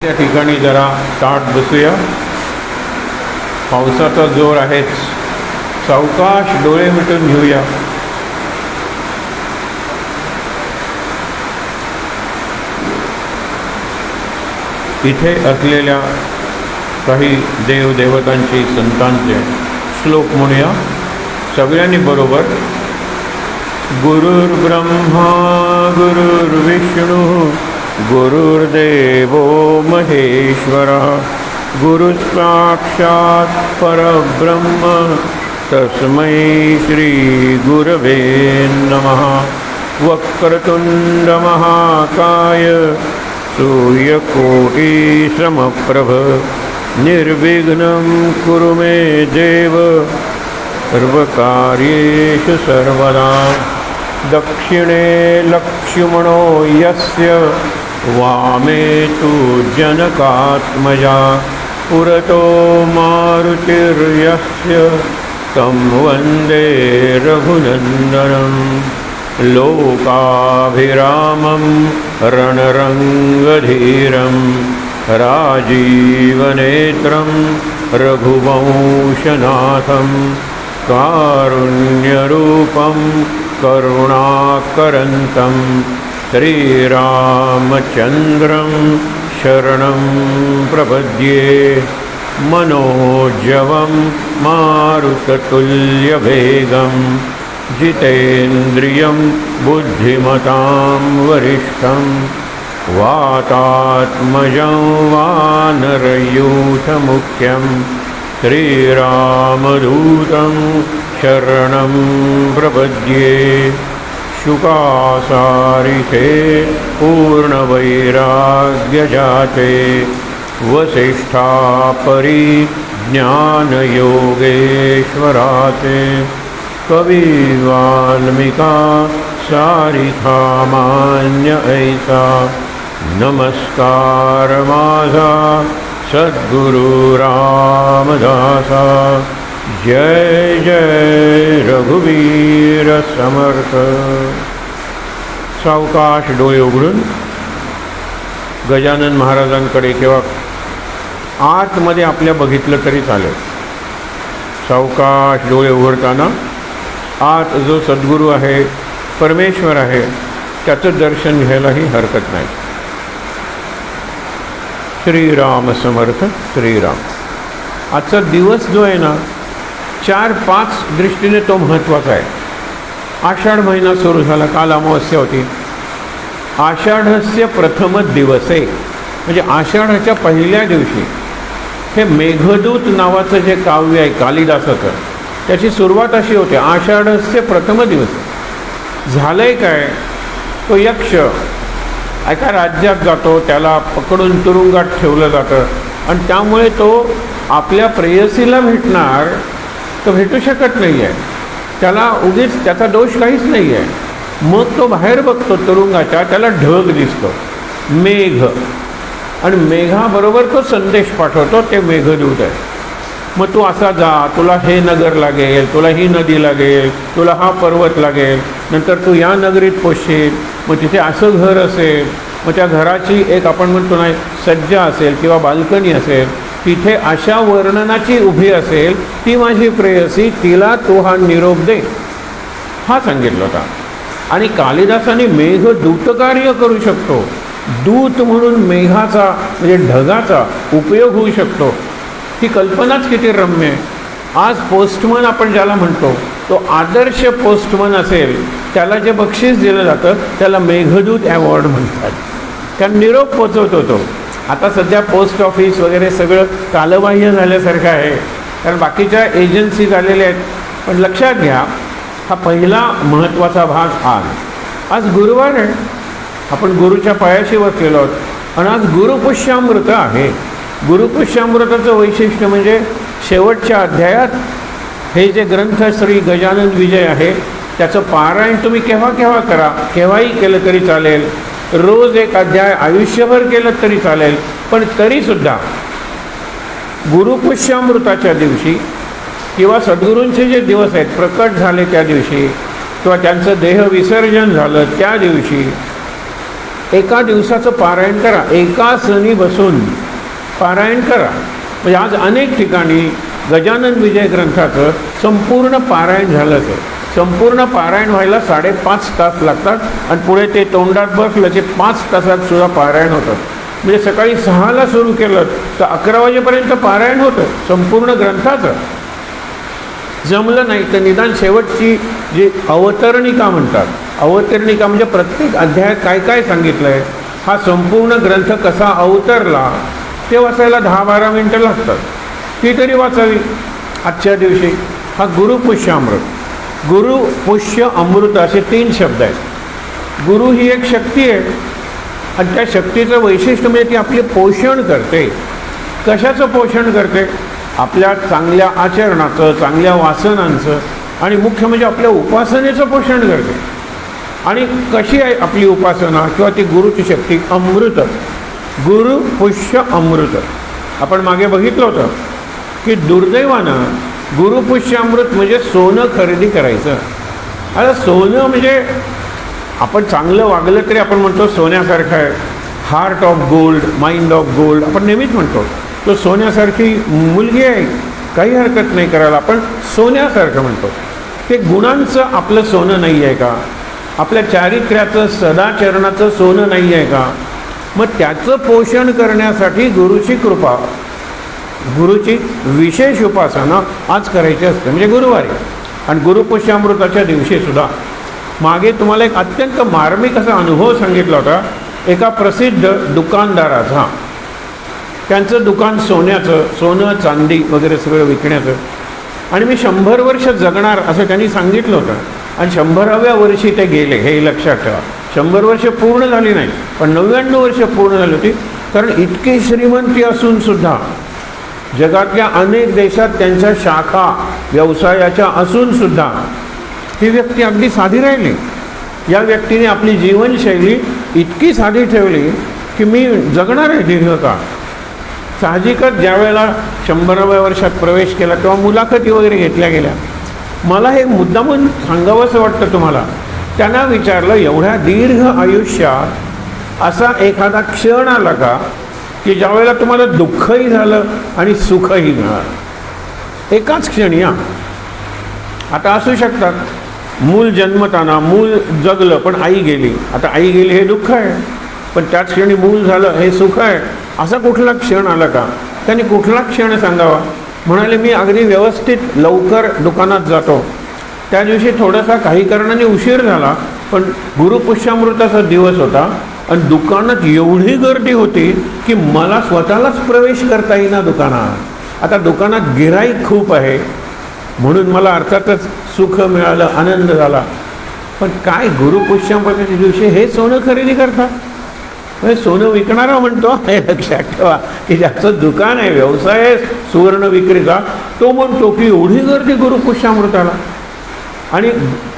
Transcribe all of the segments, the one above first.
त्या ठिकाणी जरा ताट बसूया. पावसाचा जोर आहेच. सावकाश डोळे मिटून घेऊया. इथे असलेल्या काही देवदेवतांची संतांचे श्लोक म्हणूया सगळ्यांनी बरोबर. गुरुर्ब्रह्मा गुरुर्विष्णू गुरुर्देवो महेश्वरः गुरुसाक्षात् परब्रह्म तस्मै श्री गुरवे नमः. वक्रतुंड महाकाय सूर्यकोटि समप्रभ निर्विघ्नं कुरु मे देव सर्वकार्येषु सर्वदा. दक्षिणे लक्ष्मणो यस्य वामे तु जनकात्मजा पुरतो मारुतिर्यस्य तं वन्दे रघुनन्दनं. लोकाभिरामं रणरङ्गधीरं राजीवनेत्रं रघुवंशनाथं कारुण्यरूपं करुणाकरन्तं श्रीरामचन्द्रं शरणं प्रपद्ये. मनोजवं मारुततुल्यवेगं जितेन्द्रियं बुद्धिमतां वरिष्ठं वातात्मजं वानरयूथमुख्यं श्रीरामदूतं शरणं प्रपद्ये. शुकासारिते पूर्णवैराग्यजाते वसिष्ठापरि ज्ञानयोगेश्वराते. कविवाल्मिका सारिथामान्य ऐसा नमस्कार माझा सद्गुरु रामदासा. जय जय रघुवीर समर्थ. सावकाश डोळे उघडून गजानन महाराजांकडे किंवा आतमध्ये आपल्या बघितलं तरी चालेल. सावकाश डोळे उघडताना आत जो सद्गुरू आहे, परमेश्वर आहे, त्याचं दर्शन घ्यायलाही हरकत नाही. श्रीराम समर्थ. श्रीराम. आजचा दिवस जो आहे ना, 4-5 दृष्टीने तो महत्त्वाचा आहे. आषाढ महिना सुरू झाला. काल अमावस्या होती. आषाढस्य प्रथम दिवसे म्हणजे आषाढाच्या पहिल्या दिवशी हे मेघदूत नावाचं जे काव्य आहे कालिदासाचं, त्याची सुरुवात अशी होते, आषाढस्य प्रथम दिवस. झालंय काय, तो यक्ष एका राज्यात जातो, त्याला पकडून तुरुंगात ठेवलं जातं आणि त्यामुळे तो आपल्या प्रेयसीला भेटणार तो भेटू शकत नाही आहे. त्याला उगीच त्याचा दोष काहीच नाही आहे. मग तो बाहेर बघतो तुरुंगाच्या, त्याला ढग दिसतो, मेघ, आणि मेघाबरोबर तो संदेश पाठवतो, ते मेघदूत आहे. मग तू असा जा, तुला हे नगर लागेल, तुला ही नदी लागेल, तुला हा पर्वत लागेल, नंतर तू या नगरीत पोचशील, मग तिथे असं घर असेल, मग त्या घराची एक आपण म्हणतो नाही सज्जा असेल किंवा बाल्कनी असेल, तिथे अशा वर्णनाची उभी असेल, ती माझी प्रेयसी, तिला तो हा निरोप दे, हा सांगितलं होता. आणि कालिदासाने मेघ दूतकार्य करू शकतो. दूत म्हणून मेघाचा म्हणजे ढगाचा उपयोग होऊ शकतो. ही कल्पनाच किती रम्य आहे. आज पोस्टमन आपण ज्याला म्हणतो, तो आदर्श पोस्टमन असेल, त्याला जे बक्षीस दिलं जातं त्याला मेघदूत अवॉर्ड म्हणतात. कारण निरोप पोचवतो तो. आता सध्या पोस्ट ऑफिस वगैरे सगळं कालबाह्य झाल्यासारखं आहे, कारण बाकीच्या एजन्सी झालेल्या आहेत. पण लक्षात घ्या, हा पहिला महत्त्वाचा भाग. आज गुरुवार आहे, आपण गुरुच्या पायाशी बसलेलो आहोत आणि आज गुरुपुष्यामृत आहे. गुरुपुष्यामृताचं वैशिष्ट्य म्हणजे शेवटच्या अध्यायात हे जे ग्रंथ श्री गजानन विजय आहे, त्याचं पारायण तुम्ही केव्हा केव्हा करा, केव्हाही केलं तरी चालेल. रोज एक अध्याय आयुष्यभर केलं तरी चालेल. पण तरीसुद्धा गुरुपुष्यामृताच्या दिवशी किंवा सद्गुरूंचे जे दिवस आहेत प्रकट झाले त्या दिवशी किंवा त्यांचं देह विसर्जन झालं त्या दिवशी एका दिवसाचं पारायण करा, एका सणी बसून पारायण करा. म्हणजे आज अनेक ठिकाणी गजानन विजय ग्रंथाचं संपूर्ण पारायण झालं आहे. संपूर्ण पारायण व्हायला 5.5 तास लागतात आणि पुढे ते तोंडात बसलं की 5 तासात सुद्धा पारायण होतं. म्हणजे सकाळी 6ला सुरू केलं तर 11 वाजेपर्यंत पारायण होतं संपूर्ण ग्रंथाचं. जमलं नाही तर निदान शेवटची जी अवतरणिका म्हणतात, अवतरणिका म्हणजे प्रत्येक अध्यायात काय काय सांगितलं आहे, हा संपूर्ण ग्रंथ कसा अवतरला ते वाचायला 10-12 मिनटं लागतात. ती तरी वाचावी. आजच्या दिवशी हा गुरुपुष्यामृत, गुरुपुष्य अमृत असे 3 शब्द आहेत. गुरु ही एक शक्ती आहे आणि त्या शक्तीचं वैशिष्ट्य म्हणजे ती आपले पोषण करते. कशाचं पोषण करते? आपल्या चांगल्या आचरणाचं, चांगल्या वासनांचं आणि मुख्य म्हणजे आपल्या उपासनेचं पोषण करते. आणि कशी आहे आपली उपासना किंवा ती गुरुची शक्ती? अमृत, गुरु पुष्य अमृत. आपण मागे बघितलं होतं की दुर्दैवानं गुरुपुष्य अमृत म्हणजे सोनं खरेदी करायचं. आता सोनं म्हणजे आपण चांगलं वागलं तरी आपण म्हणतो सोन्यासारखं आहे, heart of gold, mind of gold आपण नेहमीच म्हणतो. तो सोन्यासारखी मुलगी आहे, काही हरकत नाही करायला, आपण सोन्यासारखं म्हणतो. ते गुणांचं आपलं सोनं नाही आहे का? आपल्या चारित्र्याचं, सदाचरणाचं सोनं नाही आहे का? मग त्याचं पोषण करण्यासाठी गुरुची कृपा, गुरुची विशेष उपासना आज करायची असते, म्हणजे गुरुवारी. आणि गुरुपुष्यामृताच्या दिवशीसुद्धा मागे तुम्हाला एक अत्यंत मार्मिक असा अनुभव सांगितला होता एका प्रसिद्ध दुकानदाराचा. त्यांचं दुकान सोन्याचं, सोनं चांदी वगैरे सगळं विकण्याचं. आणि मी 100 वर्ष जगणार असं त्यांनी सांगितलं होतं. आणि 100व्या वर्षी ते गेले, हे लक्षात ठेवा. 100 वर्ष पूर्ण झाली नाही पण 99 वर्ष पूर्ण झाली होती. कारण इतकी श्रीमंती असूनसुद्धा, जगातल्या अनेक देशात त्यांच्या शाखा व्यवसायाच्या असूनसुद्धा ही व्यक्ती अगदी साधी राहिली. या व्यक्तीने आपली जीवनशैली इतकी साधी ठेवली की मी जगणार आहे दीर्घकाळ. साहजिकच ज्या वेळेला 100व्या वर्षात प्रवेश केला तेव्हा मुलाखती वगैरे घेतल्या गेल्या. मला हे मुद्दामून सांगावंसं वाटतं तुम्हाला. त्यांना विचारलं, एवढ्या दीर्घ आयुष्यात असा एखादा क्षण आला का की ज्या वेळेला तुम्हाला दुःखही झालं आणि सुखही मिळालं? एकाच क्षणी. आता असू शकतात मूल जन्मताना मूल जगलं पण आई गेली. आता आई गेली हे दुःख आहे, पण त्याच क्षणी मूल झालं हे सुख आहे. असा कुठला क्षण आला का? त्यांनी कुठला क्षण सांगावा? म्हणाले, मी अगदी व्यवस्थित लवकर दुकानात जातो. त्या दिवशी थोडासा काही कारणाने उशीर झाला, पण गुरुपुष्यामृताचा दिवस होता आणि दुकानात एवढी गर्दी होती की मला स्वतःलाच प्रवेश करता येईना दुकानात. आता दुकानात गिऱ्हाईक खूप आहे म्हणून मला अर्थातच सुख मिळालं, आनंद झाला. पण काय गुरुपुष्यामृताच्या दिवशी हे सोनं खरेदी करतात? सोनं विकणारा म्हणतो, हे लक्षात ठेवा की ज्याचं दुकान आहे, व्यवसाय आहे सुवर्ण विक्रीचा, तो म्हणतो की एवढी गर्दी गुरुपुष्यामृताला. आणि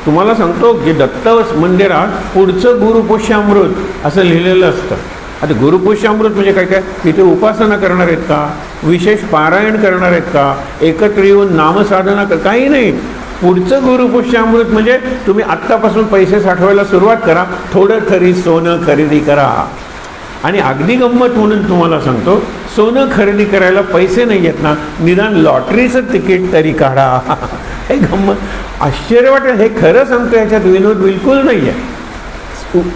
तुम्हाला सांगतो की दत्त मंदिरात पुढचं गुरुपुष्यामृत असं लिहिलेलं असतं. आता गुरुपुष्यामृत म्हणजे काय काय? तिथे उपासना करणार आहेत का? विशेष पारायण करणार आहेत का? एकत्र येऊन नामसाधना कर? काही नाही. पुढचं गुरुपुष्यामृत म्हणजे तुम्ही आत्तापासून पैसे साठवायला सुरुवात करा, थोडं तरी सोनं खरेदी करा. आणि अगदी गंमत म्हणून तुम्हाला सांगतो, सोनं खरेदी करायला पैसे नाही आहेत ना, निदान लॉटरीचं तिकीट तरी काढा. हे गंमत, आश्चर्य वाटेल. हे खरं सांगतो, याच्यात विनोद बिलकुल नाही आहे.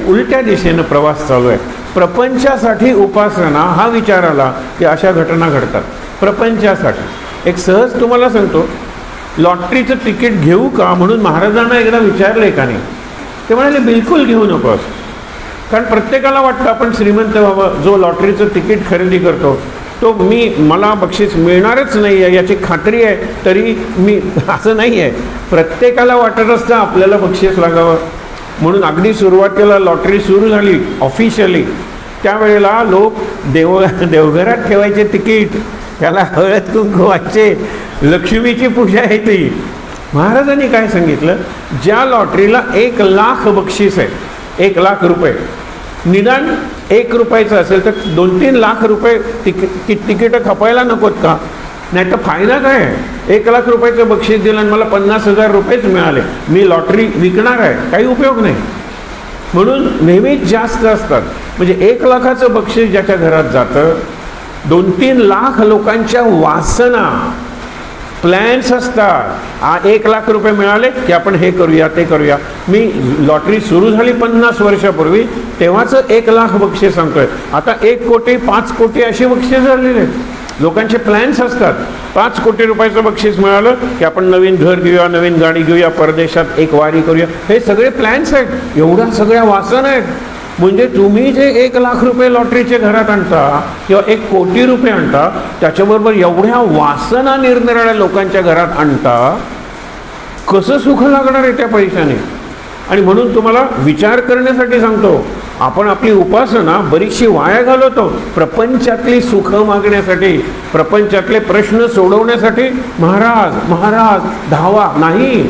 उलट्या दिशेनं प्रवास चालू आहे. प्रपंचासाठी उपासना हा विचार आला की अशा घटना घडतात. प्रपंचासाठी एक सहज तुम्हाला सांगतो, लॉटरीचं तिकीट घेऊ का म्हणून महाराजांना एकदा विचारलं का नाही? ते म्हणाले, बिलकुल घेऊ नकोस. कारण प्रत्येकाला वाटतं आपण श्रीमंत व्हावं. जो लॉटरीचं तिकीट खरेदी करतो तो मला बक्षीस मिळणारच नाही आहे याची खात्री आहे तरी मी, असं नाही आहे. प्रत्येकाला वाटत असतं आपल्याला बक्षीस लागावं. म्हणून अगदी सुरुवातीला लॉटरी सुरू झाली ऑफिशियली, त्यावेळेला लोक देवघरात ठेवायचे तिकीट, त्याला हळद कुंकू व्हायचे, लक्ष्मीची पूजा येते. महाराजांनी काय सांगितलं, ज्या लॉटरीला 1 लाख बक्षीस आहे, 1 लाख रुपये, निदान 1 रुपयाचं असेल तर 2-3 लाख रुपये तिकीटं खपायला नकोत का? नाही तर फायदा काय आहे? 1 लाख रुपयाचं बक्षीस दिलं आणि मला 50,000 रुपयेच मिळाले, मी लॉटरी विकणार आहे, काही उपयोग नाही. म्हणून नेहमीच जास्त असतात. म्हणजे 1 लाखाचं बक्षीस ज्याच्या घरात जातं, 2-3 लाख लोकांच्या वासना, प्लॅन्स असतात. 1 लाख रुपये मिळाले की आपण हे करूया ते करूया. मी लॉटरी सुरू झाली 50 वर्षापूर्वी, तेव्हाचं 1 लाख बक्षीस सांगतोय. आता 1 कोटी 5 कोटी अशी बक्षीस झालेले आहेत. लोकांचे प्लॅन्स असतात. 5 कोटी रुपयाचं बक्षीस मिळालं की आपण नवीन घर घेऊया, नवीन गाडी घेऊया, परदेशात एक वारी करूया. हे सगळे प्लॅन्स आहेत. एवढ्या सगळ्या वासना आहेत. म्हणजे तुम्ही जे 1 लाख रुपये लॉटरीचे घरात आणता किंवा 1 कोटी रुपये आणता, त्याच्याबरोबर एवढ्या वासना निरनिराळ्या लोकांच्या घरात आणता, कसं सुख लागणार आहे त्या पैशाने? आणि म्हणून तुम्हाला विचार करण्यासाठी सांगतो, आपण आपली उपासना बरीचशी वाया घालवतो प्रपंचातली सुख मागण्यासाठी, प्रपंचातले प्रश्न सोडवण्यासाठी. महाराज महाराज धावा नाही.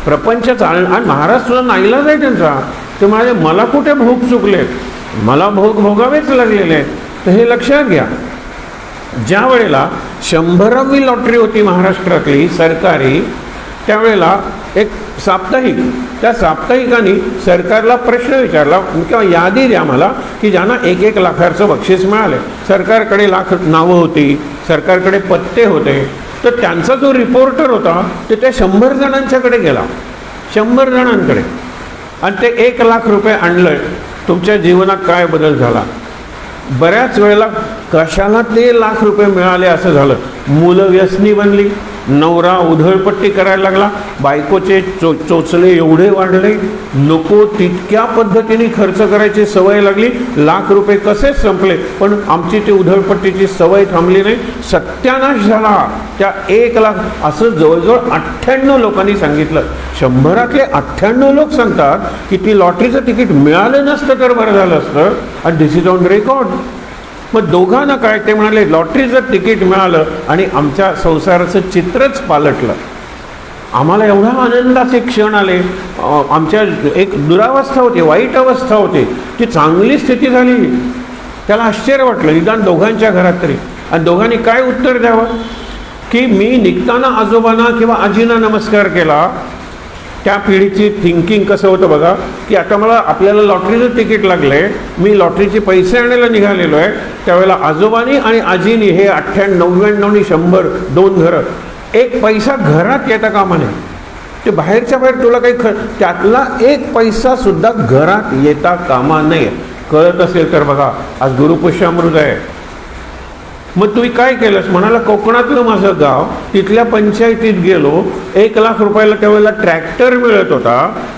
प्रपंच आणि महाराज सुद्धा नाईलाज आहे त्यांचा. ते म्हणाले, मला कुठे भोग चुकले, मला भोग भोगावेच लागलेले आहेत. तर हे लक्षात घ्या, ज्या वेळेला 100वी लॉटरी होती महाराष्ट्रातली सरकारी, त्यावेळेला एक साप्ताहिक, त्या साप्ताहिकाने सरकारला प्रश्न विचारला किंवा यादी द्या मला की ज्यांना 1-1 लाखाचं बक्षीस मिळाले. सरकारकडे लाख नावं होती, सरकारकडे पत्ते होते. तर त्यांचा जो रिपोर्टर होता ते त्या 100 जणांच्याकडे गेला, 100 जणांकडे, आणि ते 1 लाख रुपये आणलं. तुमच्या जीवनात काय बदल झाला? बऱ्याच वेळेला कशाला ते लाख रुपये मिळाले असं झालं. मुलं व्यसनी बनली, नवरा उधळपट्टी करायला लागला, बायकोचे चोचले एवढे वाढले, नको तितक्या पद्धतीने खर्च करायची सवय लागली. लाख रुपये कसेच संपले, पण आमची ती उधळपट्टीची सवय थांबली नाही. सत्यानाश झाला त्या 1 लाख. असं जवळजवळ 98 लोकांनी सांगितलं. 100रातले 98 लोक सांगतात की ती लॉटरीचं तिकीट मिळालं नसतं तर बरं झालं असतं. आणि दिस इज ऑन रेकॉर्ड. मग दोघांना काय, ते म्हणाले लॉटरीचं तिकीट मिळालं आणि आमच्या संसाराचं चित्रच पालटलं. आम्हाला एवढा आनंदाचे क्षण आले. आमच्या एक दुरावस्था होती, वाईट अवस्था होती, ती चांगली स्थिती झाली. त्याला आश्चर्य वाटलं, निदान दोघांच्या घरात तरी. आणि दोघांनी काय उत्तर द्यावं की मी निघताना आजोबांना किंवा आजींना नमस्कार केला. त्या पिढीची थिंकिंग कसं होतं बघा, की आता मला आपल्याला लॉटरीचं तिकीट लागलं आहे, मी लॉटरीचे पैसे आणायला निघालेलो आहे. त्यावेळेला आजोबांनी आणि आजीनी हे 98, 99, 100, 2 घरं, 1 पैसा घरात येता कामा नये. ते बाहेरच्या बाहेर तुला काही त्यातला 1 पैसा सुद्धा घरात येता कामा नये. कळत असेल तर बघा, आज गुरुपुष्यामृत आहे. मग तुम्ही काय केलंस? म्हणाला कोकणातलं माझं गाव, तिथल्या पंचायतीत गेलो, 1 लाख रुपयाला त्यावेळेला ट्रॅक्टर मिळत होता.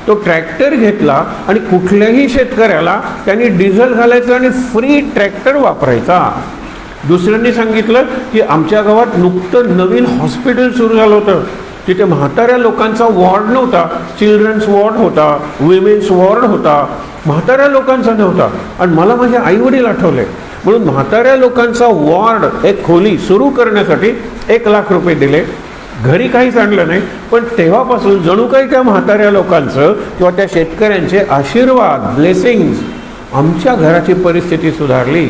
तो ट्रॅक्टर घेतला आणि कुठल्याही शेतकऱ्याला त्यांनी डिझेल घालायचं आणि फ्री ट्रॅक्टर वापरायचा. दुसऱ्यांनी सांगितलं की आमच्या गावात नुकतं नवीन हॉस्पिटल सुरू झालं होतं. तिथे म्हाताऱ्या लोकांचा वॉर्ड नव्हता, चिल्ड्रन्स वॉर्ड होता, विमेन्स वॉर्ड होता, म्हाताऱ्या लोकांचा नव्हता. आणि मला माझे आईवडील आठवले. म्हणून म्हाताऱ्या लोकांचा वॉर्ड, एक खोली सुरू करण्यासाठी 1 लाख रुपये दिले. घरी काहीच आणलं नाही, पण तेव्हापासून जणू काही त्या म्हाताऱ्या लोकांचं किंवा त्या शेतकऱ्यांचे आशीर्वाद, ब्लेसिंग्स, आमच्या घराची परिस्थिती सुधारली.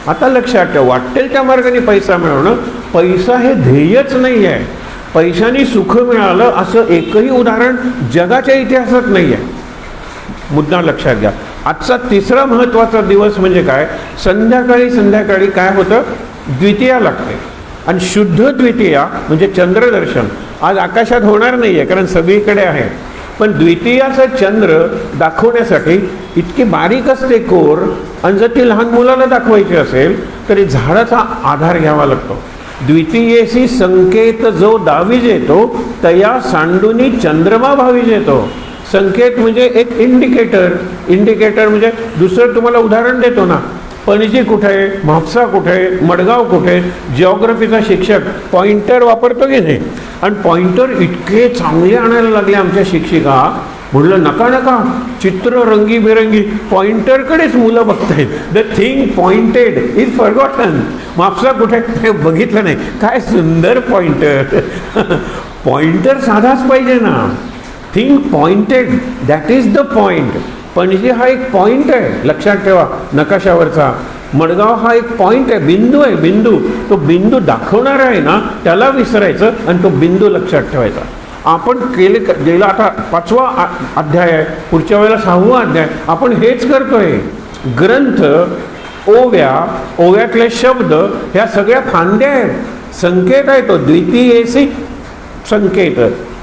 आता लक्षात ठेवा, वाटेल त्या मार्गाने पैसा मिळवणं, पैसा हे ध्येयच नाही आहे. पैशाने सुख मिळालं असं एकही उदाहरण जगाच्या इतिहासात नाही आहे. मुद्दा लक्षात घ्या. आजचा 3रा महत्त्वाचा दिवस म्हणजे काय? संध्याकाळी काय होतं? द्वितीया लागते. आणि शुद्ध द्वितीया म्हणजे चंद्रदर्शन आज आकाशात होणार नाही आहे, कारण सगळीकडे आहे. पण द्वितीयाचं चंद्र दाखवण्यासाठी इतकी बारीक असते कोर, आणि जर ती लहान मुलाला दाखवायची असेल तरी झाडाचा आधार घ्यावा लागतो. द्वितीयेशी संकेत जो दाविजेतो तया सांडुनी चंद्रमा भाविजेतो. संकेत म्हणजे एक इंडिकेटर म्हणजे दुसरं तुम्हाला उदाहरण देतो ना, पणजी कुठे आहे, म्हापसा कुठे आहे, मडगाव कुठे आहे. जिओग्राफीचा शिक्षक पॉइंटर वापरतो की नाही, आणि पॉइंटर इतके चांगले आणायला लागले आमच्या शिक्षिका. म्हणलं नका, चित्र रंगीबेरंगी, पॉइंटरकडेच मुलं बघतायत. The thing pointed is forgotten. Mapusa कुठे बघितलं नाही. काय सुंदर पॉइंटर. पॉइंटर साधाच पाहिजे ना. Thing pointed, that is the point. Panaji हा एक पॉइंट आहे, लक्षात ठेवा, नकाशावरचा. मडगाव हा एक पॉइंट आहे, बिंदू आहे. तो बिंदू दाखवणारा आहे ना, त्याला विसरायचं आणि तो बिंदू लक्षात ठेवायचा. आपण गेला आता 5वा अध्याय आहे, पुढच्या वेळेला 6वा अध्याय. आपण हेच करतोय. ग्रंथ, ओव्यातले शब्द ह्या सगळ्या फांद्या आहेत, संकेत आहे. तो द्वितीयेसी संकेत.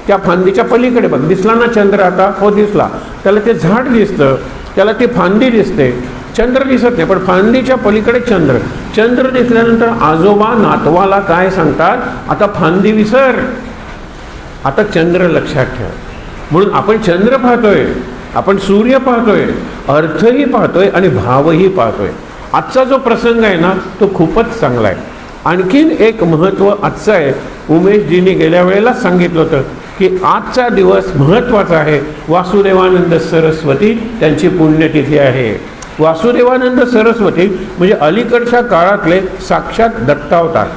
त्या फांदीच्या पलीकडे बघ, दिसला ना चंद्र आता? हो दिसला. त्याला ते झाड दिसतं, त्याला ती फांदी दिसते, चंद्र दिसत नाही. पण फांदीच्या पलीकडे चंद्र दिसल्यानंतर आजोबा नातवाला काय सांगतात? आता फांदी विसर, आता चंद्र लक्षात ठेव. म्हणून आपण चंद्र पाहतोय, आपण सूर्य पाहतोय, अर्थही पाहतोय आणि भावही पाहतोय. आजचा जो प्रसंग आहे ना, तो खूपच चांगला आहे. आणखीन एक महत्त्व आजचं आहे. उमेशजींनी गेल्या वेळेला सांगितलं होतं की आजचा दिवस महत्त्वाचा आहे. वासुदेवानंद सरस्वती त्यांची पुण्यतिथी आहे. वासुदेवानंद सरस्वती म्हणजे अलीकडच्या काळातले साक्षात दत्तावतार.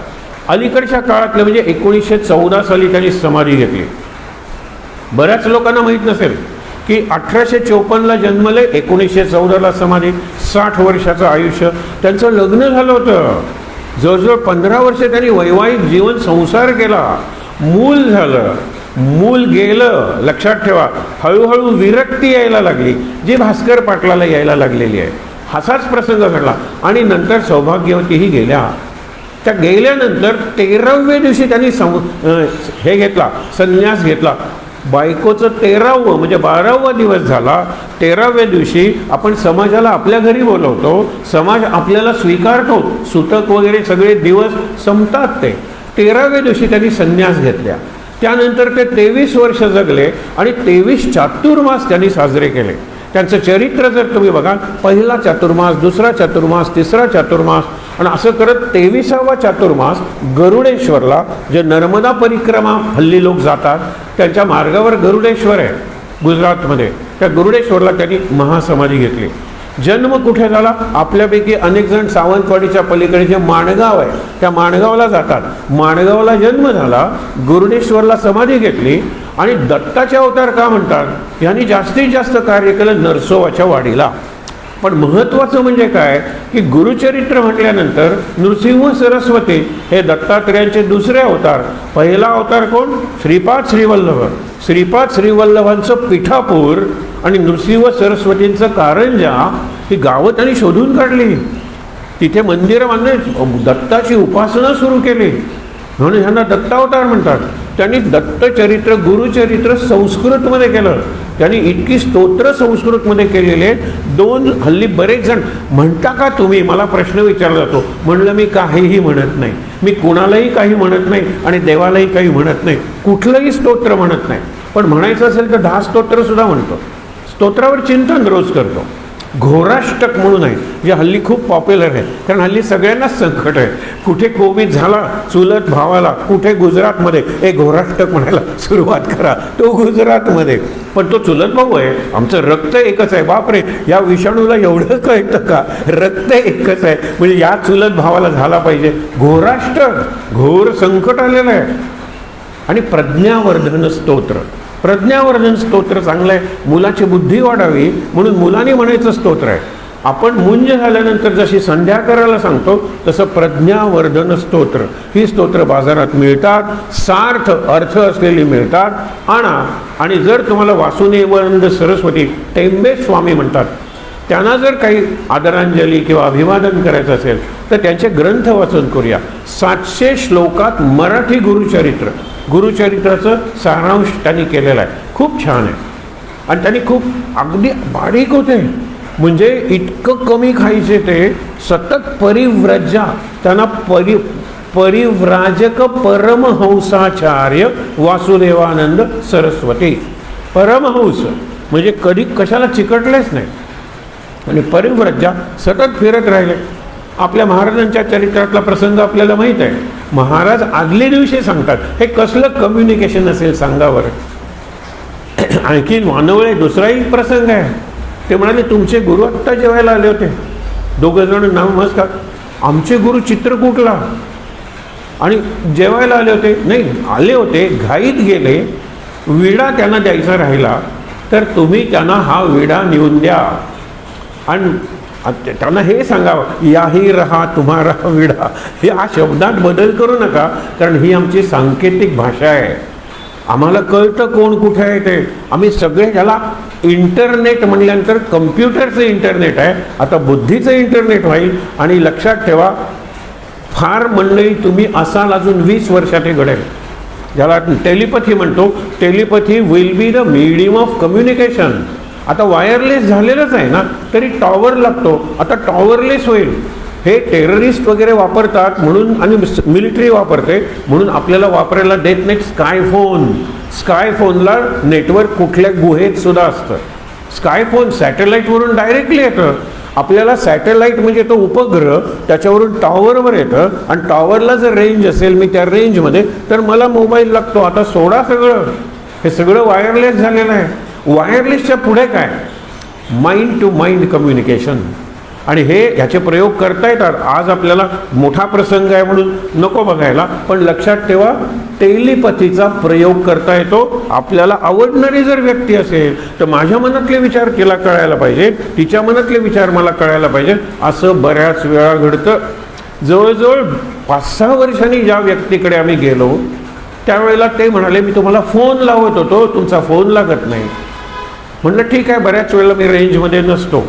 अलीकडच्या काळातले म्हणजे 1914 साली त्यांनी समाधी घेतली. बऱ्याच लोकांना माहीत नसेल की 1854ला जन्मले, 1914ला समाधी, 60 वर्षाचं आयुष्य. त्यांचं लग्न झालं होतं. जवळजवळ 15 वर्ष त्यांनी वैवाहिक जीवन संसार केला. मूल झालं, मूल गेलं. लक्षात ठेवा, हळूहळू विरक्ती यायला लागली, जी भास्कर पाटलाला यायला लागलेली आहे. असाच प्रसंग घडला. आणि नंतर सौभाग्यवतीही गेल्या. त्या गेल्यानंतर 13व्या दिवशी त्यांनी हे घेतला, संन्यास घेतला. बायकोचं 13वं म्हणजे 12वा दिवस झाला. 13व्या दिवशी आपण समाजाला आपल्या घरी बोलवतो, समाज आपल्याला स्वीकारतो. सुतक वगैरे सगळे दिवस संपतात. ते 13व्या दिवशी त्यांनी संन्यास घेतल्या. त्यानंतर ते 23 वर्ष जगले आणि 23 चातुर्मास त्यांनी साजरे केले. त्यांचं चरित्र जर तुम्ही बघाल, पहिला चातुर्मास, दुसरा चातुर्मास, तिसरा चातुर्मास आणि असं करत 23वा चातुर्मास गरुडेश्वरला, जे नर्मदा परिक्रमा हल्ली लोक जातात, त्यांच्या मार्गावर गरुडेश्वर आहे गुजरातमध्ये. त्या गरुडेश्वरला त्यांनी महासमाधी घेतली. जन्म कुठे झाला? आपल्यापैकी अनेक जण सावंतवाडीच्या पलीकडे जे माणगाव आहे त्या माणगावला जातात. माणगावला जन्म झाला, गरुडेश्वरला समाधी घेतली. आणि दत्ताचे अवतार का म्हणतात? यांनी जास्तीत जास्त कार्य केलं नरसोबाच्या वाडीला. पण महत्त्वाचं म्हणजे काय की गुरुचरित्र म्हटल्यानंतर नृसिंह सरस्वती हे दत्तात्रेयांचे दुसरे अवतार. पहिला अवतार कोण? श्रीपाद श्रीवल्लभ. श्रीपाद श्रीवल्लभांचं पिठापूर आणि नृसिंह सरस्वतींचं कारंजा ही गावं त्यांनी शोधून काढली. तिथे मंदिरं बांधून दत्ताची उपासना सुरू केली, म्हणून ह्यांना दत्तावतार म्हणतात. त्यांनी दत्तचरित्र, गुरुचरित्र संस्कृतमध्ये केलं. त्यांनी इतकी स्तोत्र संस्कृतमध्ये केलेले. हल्ली बरेच जण म्हणता का तुम्ही, मला प्रश्न विचारला जातो. म्हणलं मी काहीही म्हणत नाही, मी कुणालाही काही म्हणत नाही आणि देवालाही काही म्हणत नाही, कुठलंही स्तोत्र म्हणत नाही. पण म्हणायचं असेल तर 10 स्तोत्र सुद्धा म्हणतो. स्तोत्रावर चिंतन रोज करतो. घोराष्टक म्हणून आहे, जे हल्ली खूप पॉप्युलर आहे. कारण हल्ली सगळ्यांनाच संकट आहे. कुठे कोविड झाला चुलत भावाला, कुठे गुजरातमध्ये घोराष्टक म्हणायला सुरुवात करा, तो गुजरातमध्ये. पण तो चुलत भाऊ आहे, आमचं रक्त एकच आहे. बापरे, या विषाणूला एवढं कळतं का? रक्त एकच आहे म्हणजे या चुलत भावाला झाला पाहिजे. घोराष्टक, घोर संकट आलेलं आहे. आणि प्रज्ञावर्धन स्तोत्र, प्रज्ञावर्धन स्तोत्र चांगलं आहे. मुलाची बुद्धी वाढावी म्हणून मुलांनी म्हणायचं स्तोत्र आहे. आपण मुंज झाल्यानंतर जशी संध्या करायला सांगतो तसं प्रज्ञावर्धन स्तोत्र, ही स्तोत्र बाजारात मिळतात. सार्थ अर्थ असलेली मिळतात. आणि जर तुम्हाला वासुदेवानंद सरस्वती टेंबे स्वामी म्हणतात, त्यांना जर काही आदरांजली किंवा अभिवादन करायचं असेल तर त्यांचे ग्रंथ वाचन करूया. 700 श्लोकात मराठी गुरुचरित्र, गुरुचरित्राचं सारांश त्यांनी केलेला आहे. खूप छान आहे. आणि त्यांनी खूप अगदी बारीक होते, म्हणजे इतकं कमी खायचे ते. सतत परिव्रजा, त्यांना परिव्राजक परमहंसाचार्य वासुदेवानंद सरस्वती. परमहंस म्हणजे कधी कशाला चिकटलेच नाही. आणि परिव्रजा, सतत फिरत राहिले. आपल्या महाराजांच्या चरित्रातला प्रसंग आपल्याला माहीत आहे. महाराज आदल्या दिवशी सांगतात. हे कसलं कम्युनिकेशन असेल सांगावर. आणखी मानवळे दुसराही प्रसंग आहे. ते म्हणाले तुमचे गुरु आत्ता जेवायला आले होते. दोघं जण नमस्कार. आमचे गुरु चित्रकूटला आणि जेवायला आले होते. नाही, आले होते, घाईत गेले. विडा त्यांना द्यायचा राहिला तर तुम्ही त्यांना हा विडा नेऊन द्या आणि त्यांना हे सांगावं, याही रहा तुम्हारा विडा. या शब्दात बदल करू नका, कारण ही आमची सांकेतिक भाषा आहे. आम्हाला कळतं कोण कुठे आहे ते. आम्ही सगळे ह्याला इंटरनेट म्हणल्यानंतर कम्प्युटरचं इंटरनेट आहे, आता बुद्धीचं इंटरनेट होईल. आणि लक्षात ठेवा, फार मंडळी तुम्ही असाल अजून 20 वर्षात हे घडेल, ज्याला टेलिपॅथी म्हणतो. Telepathy will be the medium of communication. आता वायरलेस झालेलंच आहे ना, तरी टॉवर लागतो, आता टॉवरलेस होईल. हे टेररिस्ट वगैरे वापरतात म्हणून, आणि मिलिटरी वापरते म्हणून आपल्याला वापरायला देत नाहीत स्कायफोन. स्कायफोनला नेटवर्क कुठल्या गुहेत सुद्धा असतं. स्कायफोन सॅटेलाईटवरून डायरेक्टली येतं. आपल्याला सॅटेलाईट म्हणजे तो उपग्रह, त्याच्यावरून टॉवरवर येतं, आणि टॉवरला जर रेंज असेल, मी त्या रेंजमध्ये, तर मला मोबाईल लागतो. आता सोडा सगळं, हे सगळं वायरलेस झालेलं आहे. वायरलेसच्या पुढे काय? Mind to mind communication. आणि हे ह्याचे प्रयोग करता येतात. आज आपल्याला मोठा प्रसंग आहे म्हणून नको बघायला, पण लक्षात ठेवा, टेलिपॅथीचा प्रयोग करता येतो. आपल्याला आवडणारी जर व्यक्ती असेल तर माझ्या मनातले विचार तिला कळायला पाहिजे, तिच्या मनातले विचार मला कळायला पाहिजे. असं बऱ्याच वेळा घडतं. जवळजवळ 5-6 वर्षांनी ज्या व्यक्तीकडे आम्ही गेलो त्यावेळेला ते म्हणाले, मी तुम्हाला फोन लावत होतो, तुमचा फोन लागत नाही. म्हणलं ठीक आहे, बऱ्याच वेळेला मी रेंजमध्ये नसतो.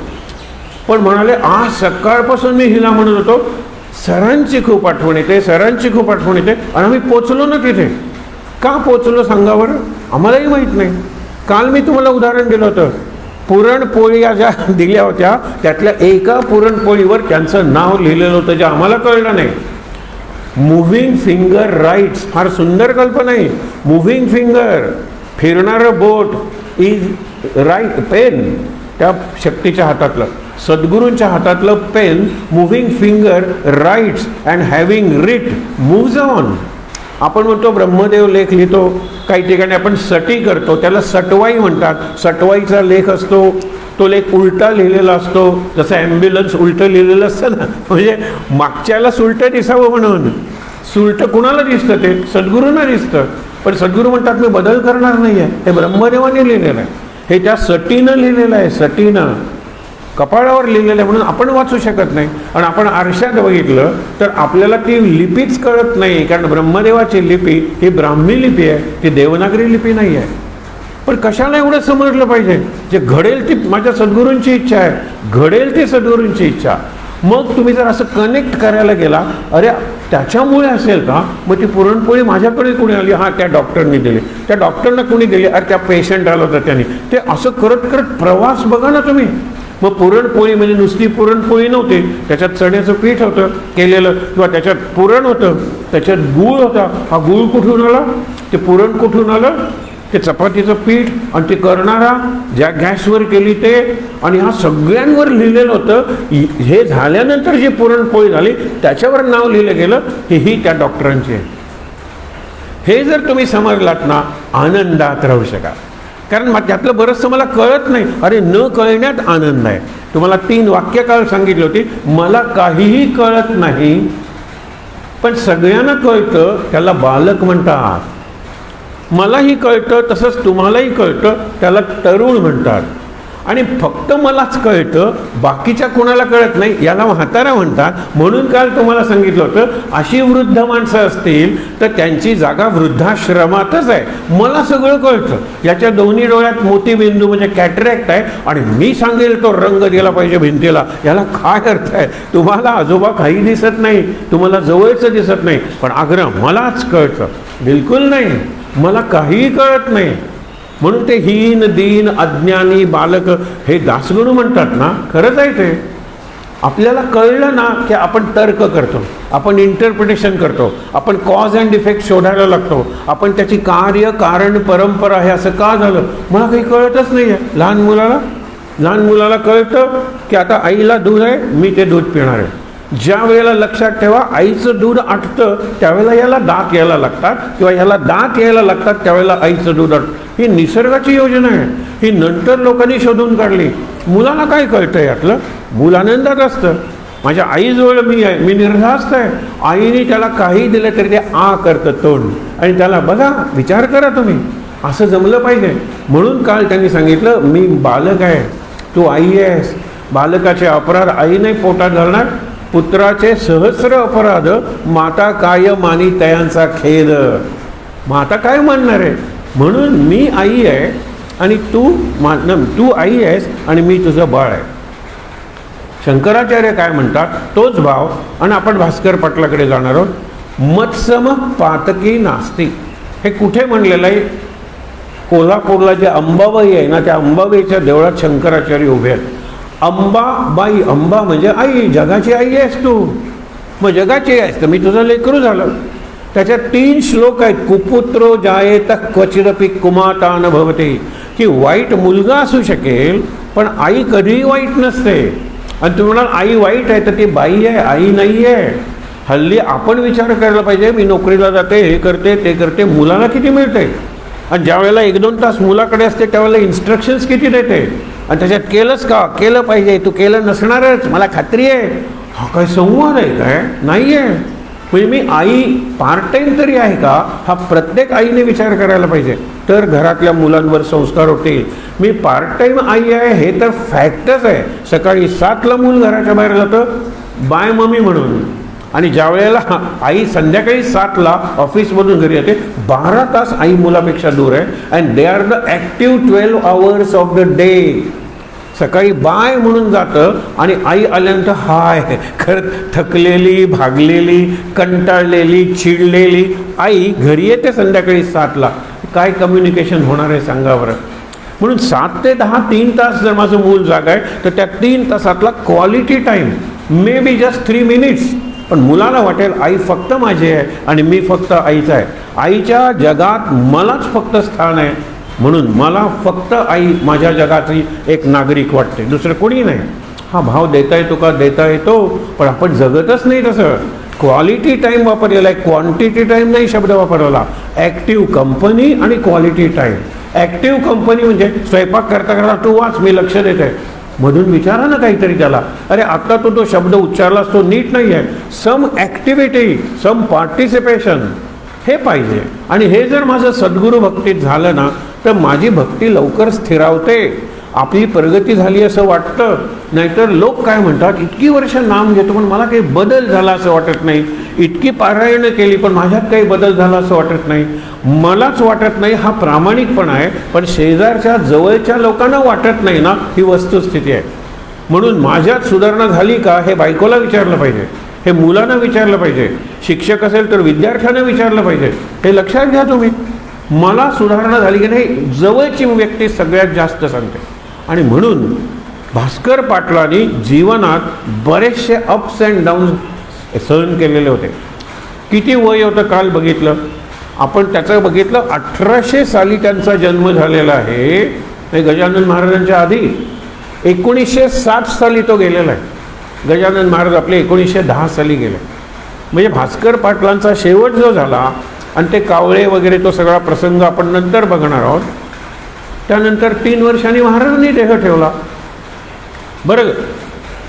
पण म्हणाले, आज सकाळपासून मी हिला म्हणत होतो, सरांची खूप आठवण येते, सरांची खूप आठवण येते. आणि आम्ही पोचलो ना तिथे. का पोचलो सांगा बरं? आम्हालाही माहीत नाही. काल मी तुम्हाला उदाहरण दिलं होतं, पुरणपोळ्या ज्या दिल्या होत्या त्यातल्या एका पुरणपोळीवर त्यांचं नाव लिहिलेलं होतं, जे आम्हाला कळलं नाही. मुव्हिंग फिंगर राईट्स, फार सुंदर कल्पना आहे. मुव्हिंग फिंगर, फिरणारं बोट इज राईट पेन, त्या शक्तीच्या हातातलं, सद्गुरूंच्या हातातलं pen. Moving finger writes and having writ moves on. आपण म्हणतो ब्रह्मदेव लेख लिहितो, काही ठिकाणी आपण सटी करतो, त्याला सटवाई म्हणतात. सटवाईचा लेख असतो, तो लेख उलटा लिहिलेला असतो, जसं ॲम्ब्युलन्स उलटं लिहिलेलं असतं ना, म्हणजे मागच्यालाच उलटं दिसावं म्हणून. सुलटं कुणाला दिसतं? ते सद्गुरूंना दिसतं. पण सद्गुरू म्हणतात, मी बदल करणार नाही आहे, हे ब्रह्मदेवाने लिहिलेलं आहे, हे त्या सटीनं लिहिलेलं आहे, सटीनं कपाळावर लिहिलेलं आहे, म्हणून आपण वाचू शकत नाही. आणि आपण आरशात बघितलं तर आपल्याला ती लिपीच कळत नाही, कारण ब्रह्मदेवाची लिपी ही ब्राह्मी लिपी आहे, ती देवनागरी लिपी नाही आहे. पण कशाला एवढं समजलं पाहिजे? जे घडेल ती माझ्या सद्गुरूंची इच्छा आहे, घडेल ती सद्गुरूंची इच्छा. मग तुम्ही जर असं कनेक्ट करायला गेला, अरे त्याच्यामुळे असेल का, मग ती पुरणपोळी माझ्याकडे कुणी आली? हां, त्या डॉक्टरनी दिली. त्या डॉक्टरना कुणी दिली? अरे त्या पेशंट आला होता त्यांनी. ते असं करत करत प्रवास बघा ना तुम्ही. मग पुरणपोळी म्हणजे नुसती पुरणपोळी नव्हती, त्याच्यात चण्याचं पीठ होतं केलेलं, किंवा त्याच्यात पुरण होतं, त्याच्यात गूळ होता. हा गूळ कुठून आला? ते पुरण कुठून आलं? ते चपातीचं पीठ, आणि ते करणारा ज्या गॅसवर केली ते, आणि ह्या सगळ्यांवर लिहिलेलं होतं. हे झाल्यानंतर जी पुरणपोळी झाली त्याच्यावर नाव लिहिलं गेलं, ही त्या डॉक्टरांची आहे. हे जर तुम्ही समजलात ना, आनंदात राहू शकाल. कारण त्यातलं बरंचसं मला कळत नाही. अरे न कळण्यात आनंद आहे. तुम्हाला 3 वाक्य काल सांगितली होती, मला काहीही कळत नाही पण सगळ्यांना कळतं, त्याला बालक म्हणतात. मलाही कळतं, तसंच तुम्हालाही कळतं, त्याला तरुण म्हणतात. आणि फक्त मलाच कळतं, बाकीच्या कोणाला कळत नाही, याला म्हातारा म्हणतात. म्हणून काल तुम्हाला सांगितलं होतं, अशी वृद्ध माणसं असतील तर त्यांची जागा वृद्धाश्रमातच आहे. मला सगळं कळतं, याच्या दोन्ही डोळ्यात मोतीबिंदू म्हणजे कॅटरॅक्ट आहे, आणि मी सांगेल तो रंग दिला पाहिजे भिंतीला. याला काय अर्थ आहे? तुम्हाला आजोबा काही दिसत नाही, तुम्हाला जवळचं दिसत नाही, पण आग्रह मलाच कळतं. बिलकुल नाही, मला काहीही कळत नाही. म्हणून ते हीन दीन अज्ञानी बालक हे दासगुरू म्हणतात ना, खरंच आहे ते. आपल्याला कळलं ना की आपण तर्क करतो, आपण इंटरप्रिटेशन करतो, आपण कॉज अँड इफेक्ट शोधायला लागतो, आपण त्याची कार्य कारण परंपरा हे असं का झालं मला काही कळतच नाही आहे. लहान मुलाला कळतं की आता आईला दूध आहे, मी ते दूध पिणार आहे. ज्या वेळेला लक्षात ठेवा आईचं दूध आटतं त्यावेळेला याला दात यायला लागतात, किंवा ह्याला दात यायला लागतात त्यावेळेला आईचं दूध आटतं. ही निसर्गाची योजना आहे, ही नंतर लोकांनी शोधून काढली. मुलाला काय कळतं यातलं? मूल आनंदात असतं. माझ्या आईजवळ मी आहे, मी निर्धास्त आहे. आईने त्याला काही दिलं तरी ते आ करतं तोंड, आणि त्याला बघा, विचार करा तुम्ही, असं जमलं पाहिजे. म्हणून काल त्यांनी सांगितलं, मी बालक आहे, तू आई आहेस. बालकाचे अपराध आई नाही पोटात घालणार, पुत्राचे सहस्र अपराध माता काय मानी तयांचा खेद. माता काय म्हणणार आहे? म्हणून मी आई आहे आणि तू आई आहेस आणि मी तुझं बाळ आहे. शंकराचार्य काय म्हणतात, तोच भाव. आणि आपण भास्कर पाटलाकडे जाणार आहोत. मत्सम पातकी नास्ती, हे कुठे म्हणलेलं आहे? कोल्हापूरला जे अंबाबाई आहे ना, त्या अंबाबाईच्या देवळात शंकराचार्य उभे आहेत. अंबाबाई, अंबा म्हणजे आई, जगाची आई आहेस तू, मग जगाची आहेस तर मी तुझं लेकरू झालं. त्याच्यात 3 श्लोक आहेत. कुपुत्रो जायेत क्वचिदपि कुमातान भवते, की वाईट मुलगा असू शकेल पण आई कधीही वाईट नसते. आणि तुम्ही म्हणाल आई वाईट आहे, तर ती बाई आहे, आई नाही आहे. हल्ली आपण विचार करायला पाहिजे, मी नोकरीला जाते, हे करते ते करते, मुलाला किती मिळते, आणि ज्या वेळेला 1-2 तास मुलाकडे असते त्यावेळेला इन्स्ट्रक्शन्स किती देते, आणि त्याच्यात केलंच का, केलं पाहिजे, तू केलं नसणारच, मला खात्री आहे. हा काय संवाद आहे? काय नाही आहे. म्हणजे मी आई पार्ट टाईम तरी आहे का, हा प्रत्येक आईने विचार करायला पाहिजे, तर घरातल्या मुलांवर संस्कार होतील. मी पार्ट टाईम आई आहे हे तर फॅक्टच आहे. सकाळी 7ला मूल घराच्या बाहेर जातं बाय मम्मी म्हणून, आणि ज्या वेळेला आई संध्याकाळी 7ला ऑफिसमधून घरी येते, 12 तास आई मुलापेक्षा दूर आहे. And they are the active 12 hours of the day. सकाळी बाय म्हणून जातं आणि आई आल्यानंतर हाय खरं थकलेली, भागलेली, कंटाळलेली, चिडलेली आई घरी येते संध्याकाळी 7ला. काय कम्युनिकेशन होणार आहे सांगा बरं. म्हणून 7 ते 10 3 तास जर माझं मूल जागा आहे, तर त्या 3 तासातला quality time may be just 3 minutes, पण मुलाला वाटेल आई फक्त माझी आहे आणि मी फक्त आईचा आहे. आईच्या जगात मलाच फक्त स्थान आहे, म्हणून मला फक्त आई माझ्या जगाची एक नागरिक वाटते, दुसरं कोणी नाही. हा भाव देता येतो का? देता येतो, पण आपण जगतच नाही तसं. क्वालिटी टाईम वापरलेला आहे, क्वांटिटी टाईम नाही शब्द वापरलेला. ॲक्टिव्ह कंपनी आणि क्वालिटी टाईम. ॲक्टिव्ह कंपनी म्हणजे स्वयंपाक करता करता तू वाच, मी लक्ष देते, मधून विचारा ना काहीतरी त्याला, अरे आता तो शब्द उच्चारलास तो नीट नाही आहे. सम ॲक्टिव्हिटी, सम पार्टिसिपेशन हे पाहिजे. आणि हे जर माझं सद्गुरू भक्तीत झालं ना, तर माझी भक्ती लवकर स्थिरावते, आपली प्रगती झाली असं वाटतं. नाहीतर लोक काय म्हणतात, इतकी वर्ष नाम घेतो पण मला काही बदल झाला असं वाटत नाही, इतकी पारायणं केली पण माझ्यात काही बदल झाला असं वाटत नाही, मलाच वाटत नाही. हा प्रामाणिकपणा आहे, पण शेजारच्या जवळच्या लोकांना वाटत नाही ना, ही वस्तुस्थिती आहे. म्हणून माझ्यात सुधारणा झाली का हे बायकोला विचारलं पाहिजे, हे मुलांना विचारलं पाहिजे, शिक्षक असेल तर विद्यार्थ्यांना विचारलं पाहिजे. हे लक्षात घ्या तुम्ही, मला सुधारणा झाली की नाही जवळची व्यक्ती सगळ्यात जास्त सांगते. आणि म्हणून भास्कर पाटलांनी जीवनात बरेचसे अप्स अँड डाऊन्स सहन केलेले होते. किती वय होतं काल बघितलं आपण, त्याचं बघितलं 1800 साली त्यांचा जन्म झालेला आहे. गजानन महाराजांच्या आधी 1907 साली तो गेलेला आहे. गजानन महाराज आपले 1910 साली गेले. म्हणजे भास्कर पाटलांचा शेवट जो झाला, आणि ते कावळे वगैरे तो सगळा प्रसंग आपण नंतर बघणार आहोत. त्यानंतर 3 वर्षांनी महाराजांनी देह ठेवला. बरं,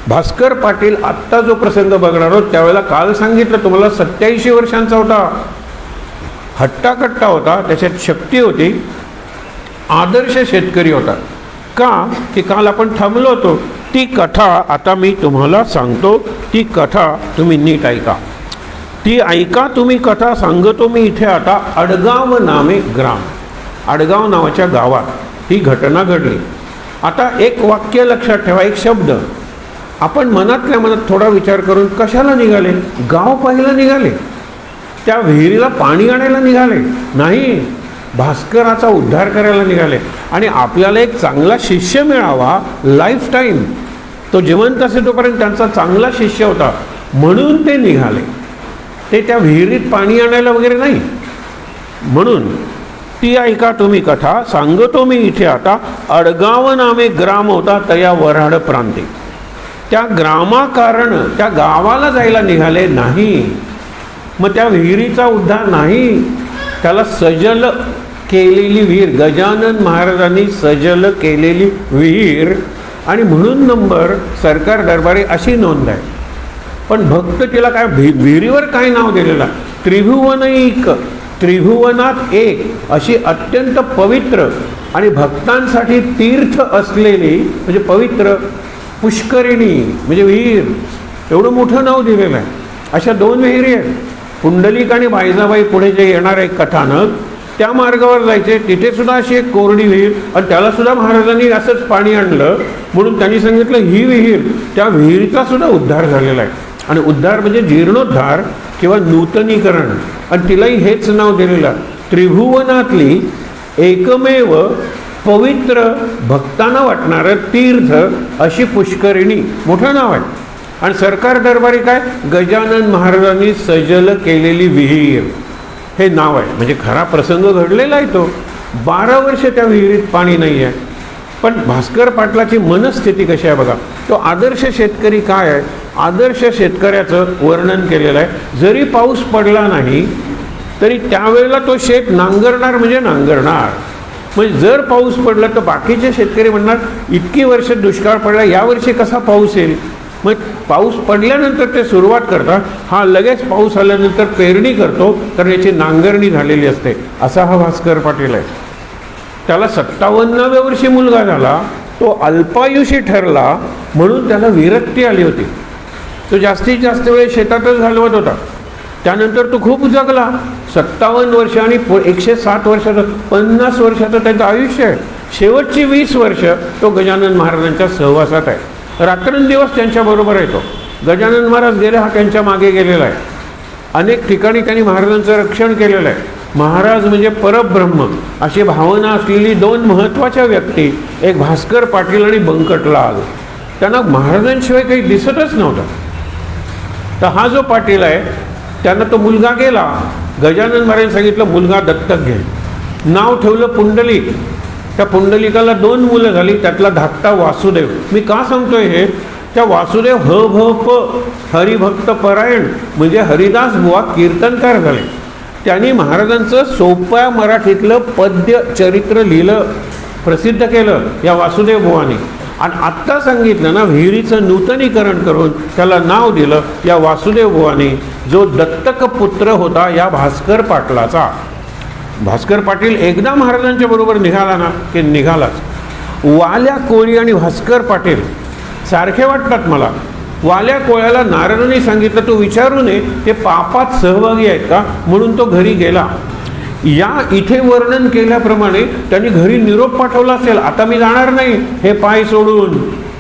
भास्कर पाटील आत्ता जो प्रसंग बघणार आहोत त्यावेळेला काल सांगितलं तुम्हाला 87 वर्षांचा होता, हट्टाकट्टा होता, त्याच्यात शक्ती होती, आदर्श शेतकरी होता. का की काल आपण थांबलो होतो. ती कथा आता मी तुम्हाला सांगतो, ती कथा तुम्ही नीट ऐका, ती ऐका तुम्ही कथा सांगतो मी इथे आता. अडगाव नामे ग्राम, अडगाव नावाच्या गावात ही घटना घडली. आता एक वाक्य लक्षात ठेवा, एक शब्द. आपण मनातल्या मनात थोडा विचार करून कशाला निघाले? गाव पाहायला निघाले? त्या विहिरीला पाणी आणायला निघाले? नाही, भास्कराचा उद्धार करायला निघाले. आणि आपल्याला एक चांगला शिष्य मिळावा लाईफ टाईम, तो जिवंत असे तोपर्यंत त्यांचा चांगला शिष्य होता म्हणून ते निघाले. ते त्या विहिरीत पाणी आणायला वगैरे नाही. म्हणून ती ऐका तुम्ही कथा सांगतो मी इथे आता. अडगाव नामे ग्राम होता तया वऱ्हाड प्रांती. त्या ग्रामाकारण त्या गावाला जायला निघाले नाही. मग त्या विहिरीचा उद्धार नाही, त्याला सजल केलेली विहीर, गजानन महाराजांनी सजल केलेली विहीर, आणि म्हणून नंबर सरकार दरबारी अशी नोंद आहे. पण भक्त तिला काय विहिरीवर काय नाव दिलेलं? त्रिभुवनैक, त्रिभुवनात एक अशी अत्यंत पवित्र आणि भक्तांसाठी तीर्थ असलेली म्हणजे पवित्र पुष्करिणी म्हणजे विहीर, एवढं मोठं नाव दिलेलं आहे. अशा 2 विहिरी आहेत, पुंडलिक आणि बायजाबाई. पुढे जे येणार आहे कथानक, त्या मार्गावर जायचे, तिथे सुद्धा अशी एक कोरडी विहीर आणि त्याला सुद्धा महाराजांनी असंच पाणी आणलं म्हणून त्यांनी सांगितलं ही विहीर, त्या विहिरीचा सुद्धा उद्धार झालेला आहे. आणि उद्धार म्हणजे जीर्णोद्धार किंवा नूतनीकरण, आणि तिलाही हेच नाव दिलेलं. त्रिभुवनातली एकमेव पवित्र भक्तांना वाटणारं तीर्थ अशी पुष्करिणी, मोठं नाव आहे. आणि सरकार दरबारी काय, गजानन महाराजांनी सजल केलेली विहीर हे नाव आहे. म्हणजे खरा प्रसंग घडलेला आहे तो. 12 वर्ष त्या विहिरीत पाणी नाही आहे. पण भास्कर पाटलाची मनस्थिती कशी आहे बघा. तो आदर्श शेतकरी काय आहे, आदर्श शेतकऱ्याचं वर्णन केलेलं आहे. जरी पाऊस पडला नाही तरी त्यावेळेला तो शेत नांगरणार म्हणजे नांगरणार. म्हणजे जर पाऊस पडला तर बाकीचे शेतकरी म्हणणार इतकी वर्ष दुष्काळ पडला, यावर्षी कसा पाऊस येईल. मग पाऊस पडल्यानंतर ते सुरुवात करतात, हा लगेच पाऊस आल्यानंतर पेरणी करतो, कारण याची नांगरणी झालेली असते. असा हा भास्कर पाटील आहे. त्याला 57व्या वर्षी मुलगा झाला, तो अल्पायुषी ठरला म्हणून त्याला विरक्ती आली होती. तो जास्तीत जास्त वेळ शेतातच घालवत होता. त्यानंतर तो खूप जगला. 57 वर्ष आणि 107 वर्षाचं, 50 वर्षाचं त्याचं आयुष्य आहे. शेवटची 20 वर्ष तो गजानन महाराजांच्या सहवासात आहे. रात्रंदिवस त्यांच्याबरोबर आहे तो. गजानन महाराज गेले हा त्यांच्या मागे गेलेला आहे. अनेक ठिकाणी त्यांनी महाराजांचं रक्षण केलेलं आहे. महाराज म्हणजे परब्रह्म अशी भावना असलेली 2 महत्त्वाच्या व्यक्ती, एक भास्कर पाटील आणि बंकटलाल, त्यांना महाराजांशिवाय काही दिसतच नव्हतं. तर हा जो पाटील आहे त्यांना तो मुलगा गेला. गजानन महाराजांनी सांगितलं मुलगा दत्तक घे. नाव ठेवलं पुंडलिक. त्या पुंडलिकाला 2 मुलं झाली, त्यातला धाकटा वासुदेव. मी का सांगतोय हे, त्या वासुदेव ह भ प हरिभक्त परायण म्हणजे हरिदास बुवा कीर्तनकार झाले. त्यांनी महाराजांचं सोप्या मराठीतलं पद्य चरित्र लिहिलं, प्रसिद्ध केलं या वासुदेव बुवानी. आणि आत्ता सांगितलं ना, विहिरीचं नूतनीकरण करून त्याला नाव दिलं या वासुदेव बुवानी, जो दत्तक पुत्र होता या भास्कर पाटलाचा. भास्कर पाटील एकदा महाराजांच्या बरोबर निघाला ना की निघालाच. वाल्या कोळी आणि भास्कर पाटील सारखे वाटतात मला. वाल्या कोळ्याला नारदांनी सांगितलं तू विचारू नये, ते पापात सहभागी आहेत का, म्हणून तो घरी गेला. या इथे वर्णन केल्याप्रमाणे त्यांनी घरी निरोप पाठवला असेल, आता मी जाणार नाही हे पाय सोडून,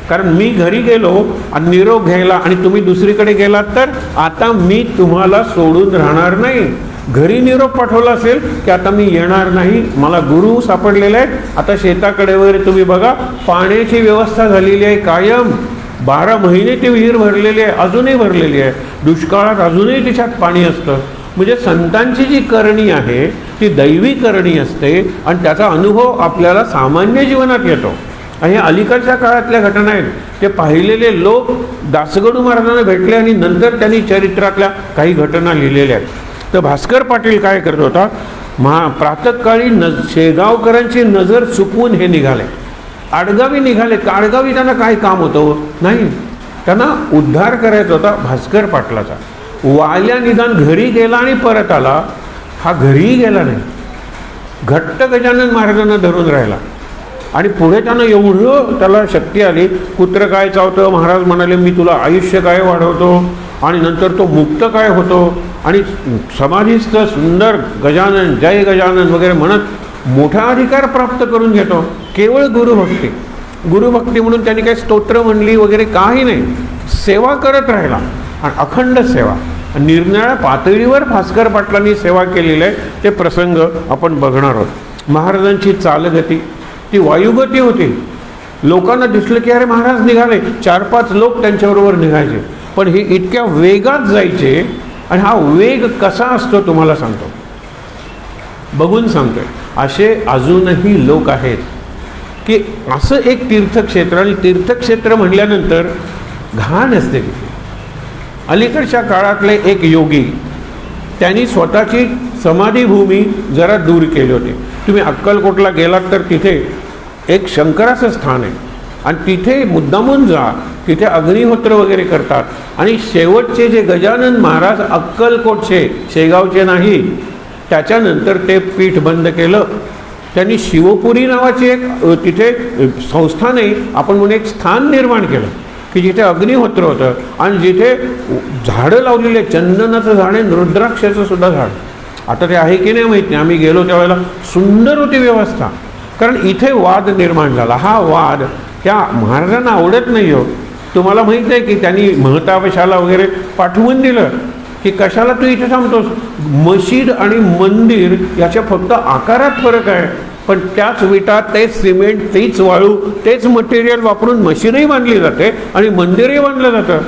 कारण मी घरी गेलो आणि निरोप घ्यायला आणि तुम्ही दुसरीकडे गेलात तर आता मी तुम्हाला सोडून राहणार नाही. घरी निरोप पाठवला असेल की आता मी येणार नाही, मला गुरु सापडलेले आहेत, आता शेताकडे वगैरे तुम्ही बघा पाण्याची व्यवस्था झालेली आहे कायम. 12 महिने ती विहीर भरलेली आहे, अजूनही भरलेली आहे. दुष्काळात अजूनही तिच्यात पाणी असतं. म्हणजे संतांची जी करणी आहे ती दैवी करणी असते आणि त्याचा अनुभव आपल्याला सामान्य जीवनात येतो. आणि अलीकडच्या काळातल्या घटना आहेत, ते पाहिलेले लोक दासगणू महाराजांना भेटले आणि नंतर त्यांनी चरित्रातल्या काही घटना लिहिलेल्या आहेत. तर भास्कर पाटील काय करत होता, प्रातःकाळी शेगावकरांची नजर चुकवून हे निघाले, आडगावी निघाले. आडगावी त्यांना काय काम होतं नाही, त्यांना उद्धार करायचा होता भास्कर पाटलाचा. वाल्या निदान घरी गेला आणि परत आला, हा घरीही गेला नाही, घट्ट गजानन महाराजांना धरून राहिला. आणि पुढे त्यानं एवढं त्याला शक्ती आली, कुत्र काय चावतं, महाराज म्हणाले मी तुला आयुष्य काय वाढवतो, आणि नंतर तो मुक्त काय होतो, आणि समाधीस्थ सुंदर गजानन जय गजानन वगैरे म्हणत मोठा अधिकार प्राप्त करून घेतो. केवळ गुरुभक्ती. गुरुभक्ती म्हणून त्यांनी काही स्तोत्र म्हणली वगैरे काही नाही, सेवा करत राहिला आणि अखंड सेवा. निरनिराळ्या पातळीवर भास्कर पाटलांनी सेवा केलेली आहे, ते प्रसंग आपण बघणार आहोत. महाराजांची चालगती ती वायुगती होती. लोकांना दिसलं की अरे महाराज निघाले, 4-5 लोक त्यांच्याबरोबर निघायचे, पण हे इतक्या वेगात जायचे. आणि हा वेग कसा असतो तुम्हाला सांगतो, बघून सांगतोय. असे अजूनही लोक आहेत की असं एक तीर्थक्षेत्र, आणि तीर्थक्षेत्र म्हटल्यानंतर घाण असते. अलीकडच्या काळातले एक योगी त्यांनी स्वतःची समाधीभूमी जरा दूर केली होती. तुम्ही अक्कलकोटला गेलात तर तिथे एक शंकराचं स्थान आहे, आणि तिथे मुद्दामून जा, तिथे अग्निहोत्र वगैरे करतात. आणि शेवटचे जे गजानन महाराज अक्कलकोटचे, शेगावचे नाही, त्याच्यानंतर ते पीठ बंद केलं. त्यांनी शिवपुरी नावाची एक तिथे संस्थान आहे, आपण म्हणून एक स्थान निर्माण केलं की जिथे अग्निहोत्र होतं आणि जिथे झाडं लावलेले, चंदनाचं झाड आहे, रुद्राक्षाचं सुद्धा झाड. आता ते आहे की नाही माहीत नाही. आम्ही गेलो त्यावेळेला सुंदर होती व्यवस्था. कारण इथे वाद निर्माण झाला. हा वाद त्या महाराजांना आवडत नाही हो. तुम्हाला माहीत आहे की त्यांनी महताबशाला वगैरे पाठवून दिलं की कशाला तू इथे थांबतोस. मशीद आणि मंदिर याच्या फक्त आकारात फरक आहे, पण त्याच विटा, तेच सिमेंट, तेच वाळू, तेच मटेरियल वापरून मशीदही बांधली जाते आणि मंदिरही बांधलं जातं.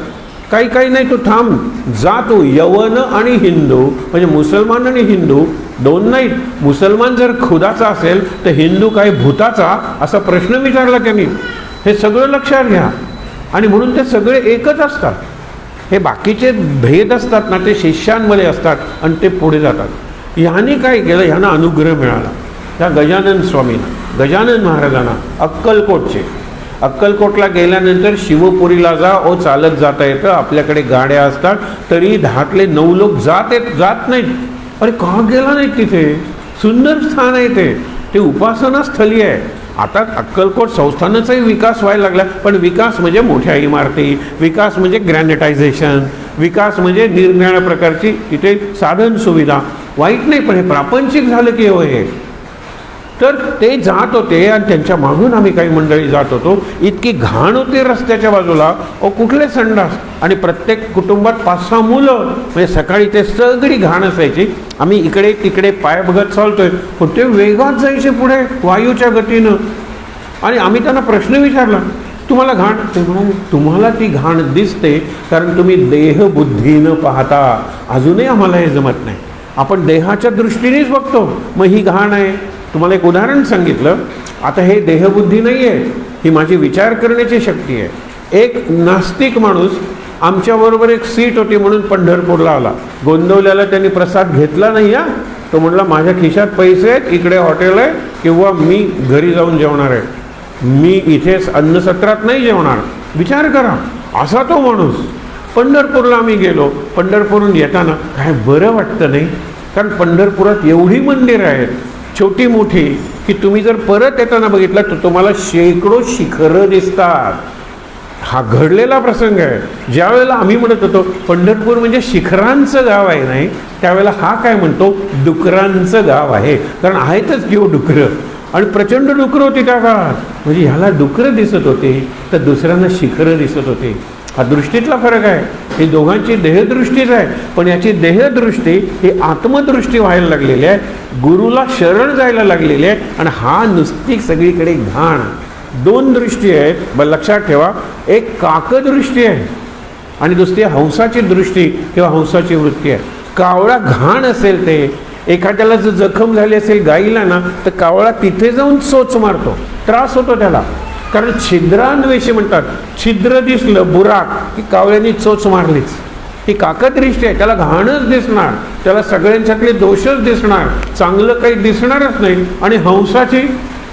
काही काही नाही, तू थांब, जा तू. यवन आणि हिंदू म्हणजे मुसलमान आणि हिंदू दोन नाहीत. मुसलमान जर खुदाचा असेल तर हिंदू काय भूताचा, असा प्रश्न विचारला त्यांनी. हे सगळं लक्षात घ्या. आणि म्हणून ते सगळे एकच असतात. हे बाकीचे भेद असतात ना, ते शिष्यांमध्ये असतात आणि ते पुढे जातात. ह्याने काय केलं, ह्यांना अनुग्रह मिळाला. त्या गजानन स्वामींना, गजानन महाराजांना अक्कलकोटला गेल्यानंतर शिवपुरीला चालत जाता येतं. आपल्याकडे गाड्या असतात, तरी 10तले 9 लोक जात नाहीत. अरे का गेला नाहीत तिथे? सुंदर स्थान आहे ते उपासना स्थली आहे. आता अक्कलकोट संस्थानाचाही विकास व्हायला लागला, पण विकास म्हणजे मोठ्या इमारती, विकास म्हणजे ग्रॅनेटायझेशन, विकास म्हणजे निरनिराळ्या प्रकारची तिथे साधन सुविधा. वाईट नाही, पण हे प्रापंचिक झालं की हे. तर ते जात होते आणि त्यांच्या मागून आम्ही काही मंडळी जात होतो. इतकी घाण होती रस्त्याच्या बाजूला, कुठले संडास, आणि प्रत्येक कुटुंबात 5-6 मुलं. म्हणजे सकाळी ते सगळी घाण असायची. आम्ही इकडे तिकडे पाय बघत चालतोय, पण ते वेगात जायचे पुढे वायूच्या गतीनं. आणि आम्ही त्यांना प्रश्न विचारला, तुम्हाला घाण? ते म्हणाले, तुम्हाला ती घाण दिसते कारण तुम्ही देहबुद्धीनं पाहता. अजूनही आम्हाला हे जमत नाही. आपण देहाच्या दृष्टीनेच बघतो, मग ही घाण आहे. तुम्हाला एक उदाहरण सांगितलं. आता हे देहबुद्धी नाही आहे, ही माझी विचार करण्याची शक्ती आहे. एक नास्तिक माणूस आमच्याबरोबर एक सीट होती म्हणून पंढरपूरला आला. गोंदवल्याला त्यांनी प्रसाद घेतला नाही. तो म्हटला, माझ्या खिशात पैसे आहेत, इकडे हॉटेल आहे, किंवा मी घरी जाऊन जेवणार आहे, मी इथे अन्नसत्रात नाही जेवणार. विचार करा, असा तो माणूस. पंढरपूरला आम्ही गेलो. पंढरपूरहून येताना काय बरं वाटतं नाही, कारण पंढरपुरात एवढी मंदिरं आहेत, छोटी मोठी, की तुम्ही जर परत येताना बघितलं तर तुम्हाला शेकडो शिखरं दिसतात. हा घडलेला प्रसंग आहे. ज्या वेळेला आम्ही म्हणत होतो पंढरपूर म्हणजे शिखरांचं गाव आहे नाही, त्यावेळेला हा काय म्हणतो, डुकरांचं गाव आहे. कारण आहेतच किंवा डुकरं, आणि प्रचंड डुकरं होती त्या काळात. म्हणजे ह्याला डुकरं दिसत होते तर दुसऱ्यांना शिखरं दिसत होते. हा दृष्टीतला फरक आहे. ही दोघांची देहदृष्टीच आहे, पण याची देहदृष्टी ही आत्मदृष्टी व्हायला लागलेली आहे, गुरुला शरण जायला लागलेली आहे. आणि हा नुसती सगळीकडे घाण. 2 दृष्टी आहेत, लक्षात ठेवा. एक काकदृष्टी आहे आणि दुसरी हंसाची दृष्टी किंवा हंसाची वृत्ती आहे. कावळा घाण असेल, ते एखाद्याला जर जखम झाली असेल गाईला ना, तर कावळा तिथे जाऊन चोच मारतो, त्रास होतो त्याला. कारण छिद्रान्वेषी म्हणतात. छिद्र दिसलं बुराक की कावळ्यांनी चोच मारलीच. ही काकदृष्टी आहे. त्याला घाणच दिसणार, त्याला सगळ्यांच्यातले दोषच दिसणार, चांगलं काही दिसणारच नाही. आणि हंसाची,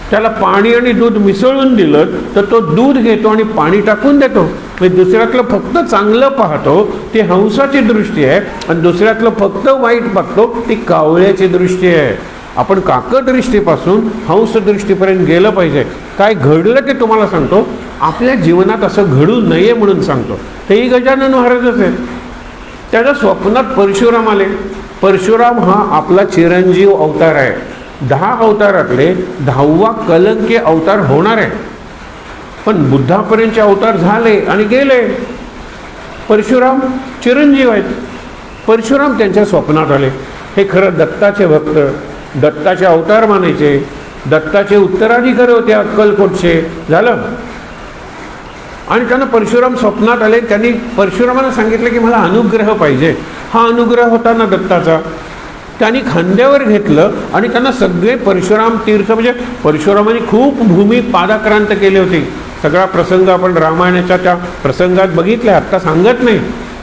त्याला पाणी आणि दूध मिसळून दिलं तर तो दूध घेतो आणि पाणी टाकून देतो. म्हणजे दुसऱ्यातलं फक्त चांगलं पाहतो, ती हंसाची दृष्टी आहे. आणि दुसऱ्यातलं फक्त वाईट बघतो, ती कावळ्याची दृष्टी आहे. आपण काकदृष्टीपासून हंसदृष्टीपर्यंत गेलं पाहिजे. काय घडलं ते तुम्हाला सांगतो. आपल्या जीवनात असं घडू नये म्हणून सांगतो. तेही गजानन महाराजच आहेत. त्याच्या स्वप्नात परशुराम आले. परशुराम हा आपला चिरंजीव अवतार आहे. 10 अवतारातले 10वा कलंकी अवतार होणार आहे. पण बुद्धापर्यंतचे अवतार झाले आणि गेले. परशुराम चिरंजीव आहेत. परशुराम त्यांच्या स्वप्नात आले. हे खरं दत्ताचे भक्त, दत्ताचे अवतार मानायचे, दत्ताचे उत्तराधिकारी होते अक्कलकोटचे. झालं. आणि त्यांना परशुराम स्वप्नात आले. त्यांनी परशुरामांना सांगितलं की मला अनुग्रह पाहिजे. हा अनुग्रह होता ना दत्ताचा. त्यांनी खांद्यावर घेतलं आणि त्यांना सगळे परशुराम तीर्थ, म्हणजे परशुरामांनी खूप भूमी पादाक्रांत केली होती. सगळा प्रसंग आपण रामायणाच्या त्या प्रसंगात बघितले, आत्ता सांगत नाही,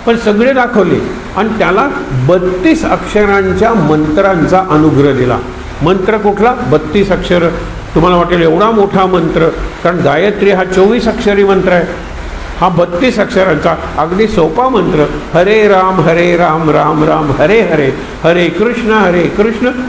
पण सगळे दाखवले. आणि त्याला 32 अक्षरांच्या मंत्रांचा अनुग्रह दिला. मंत्र कुठला? 32 अक्षर. तुम्हाला वाटेल एवढा मोठा मंत्र, कारण गायत्री हा 24 अक्षरी मंत्र आहे. हा 32 अक्षरांचा अगदी सोपा मंत्र. हरे राम राम राम हरे हरे, हरे कृष्ण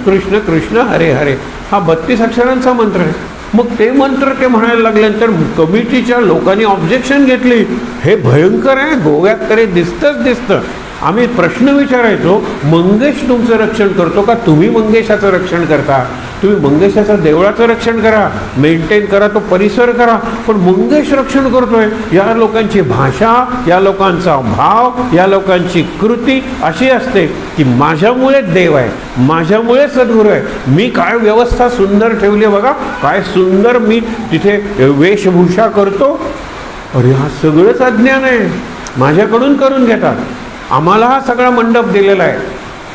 कृष्ण कृष्ण हरे हरे. हा 32 अक्षरांचा मंत्र आहे. मग ते मंत्र ते म्हणायला लागल्यानंतर कमिटीच्या लोकांनी ऑब्जेक्शन घेतली. हे भयंकर आहे, गोव्यात तरी दिसतंच दिसतं. आम्ही प्रश्न विचारायचो, मंगेश तुमचं रक्षण करतो का तुम्ही मंगेशाचं रक्षण करता? तुम्ही मंगेशाचं देवळाचं रक्षण करा, मेंटेन करा, तो परिसर करा, पण मंगेश रक्षण करतोय. या लोकांची भाषा, या लोकांचा भाव, या लोकांची कृती अशी असते की माझ्यामुळे देव आहे, माझ्यामुळे सद्गुरू आहे. मी काय व्यवस्था सुंदर ठेवली बघा, काय सुंदर मी तिथे वेशभूषा करतो. अरे हा सगळंच अज्ञान आहे, माझ्याकडून करून घेतात. आम्हाला हा सगळा मंडप दिलेला आहे,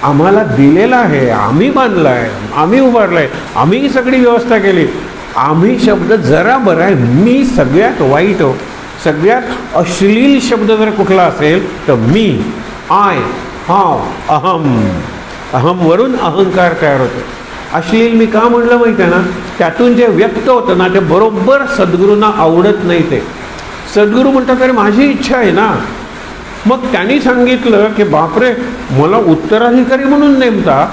आम्हाला दिलेला आहे, आम्ही बांधला आहे, आम्ही उभारला आहे, आम्ही ही सगळी व्यवस्था केली. आम्ही शब्द जरा बरं आहे, मी सगळ्यात वाईट हो. सगळ्यात अश्लील शब्द जर कुठला असेल तर मी, आय, हाव, अहमवरून अहंकार तयार होतो. अश्लील मी का म्हणलं माहिती आहे ना, त्यातून जे व्यक्त होतं ना ते बरोबर सद्गुरूंना आवडत नाही. ते सद्गुरू म्हणतात अरे माझी इच्छा आहे ना. मग त्यांनी सांगितलं की बापरे, मला उत्तराधिकारी म्हणून नेमता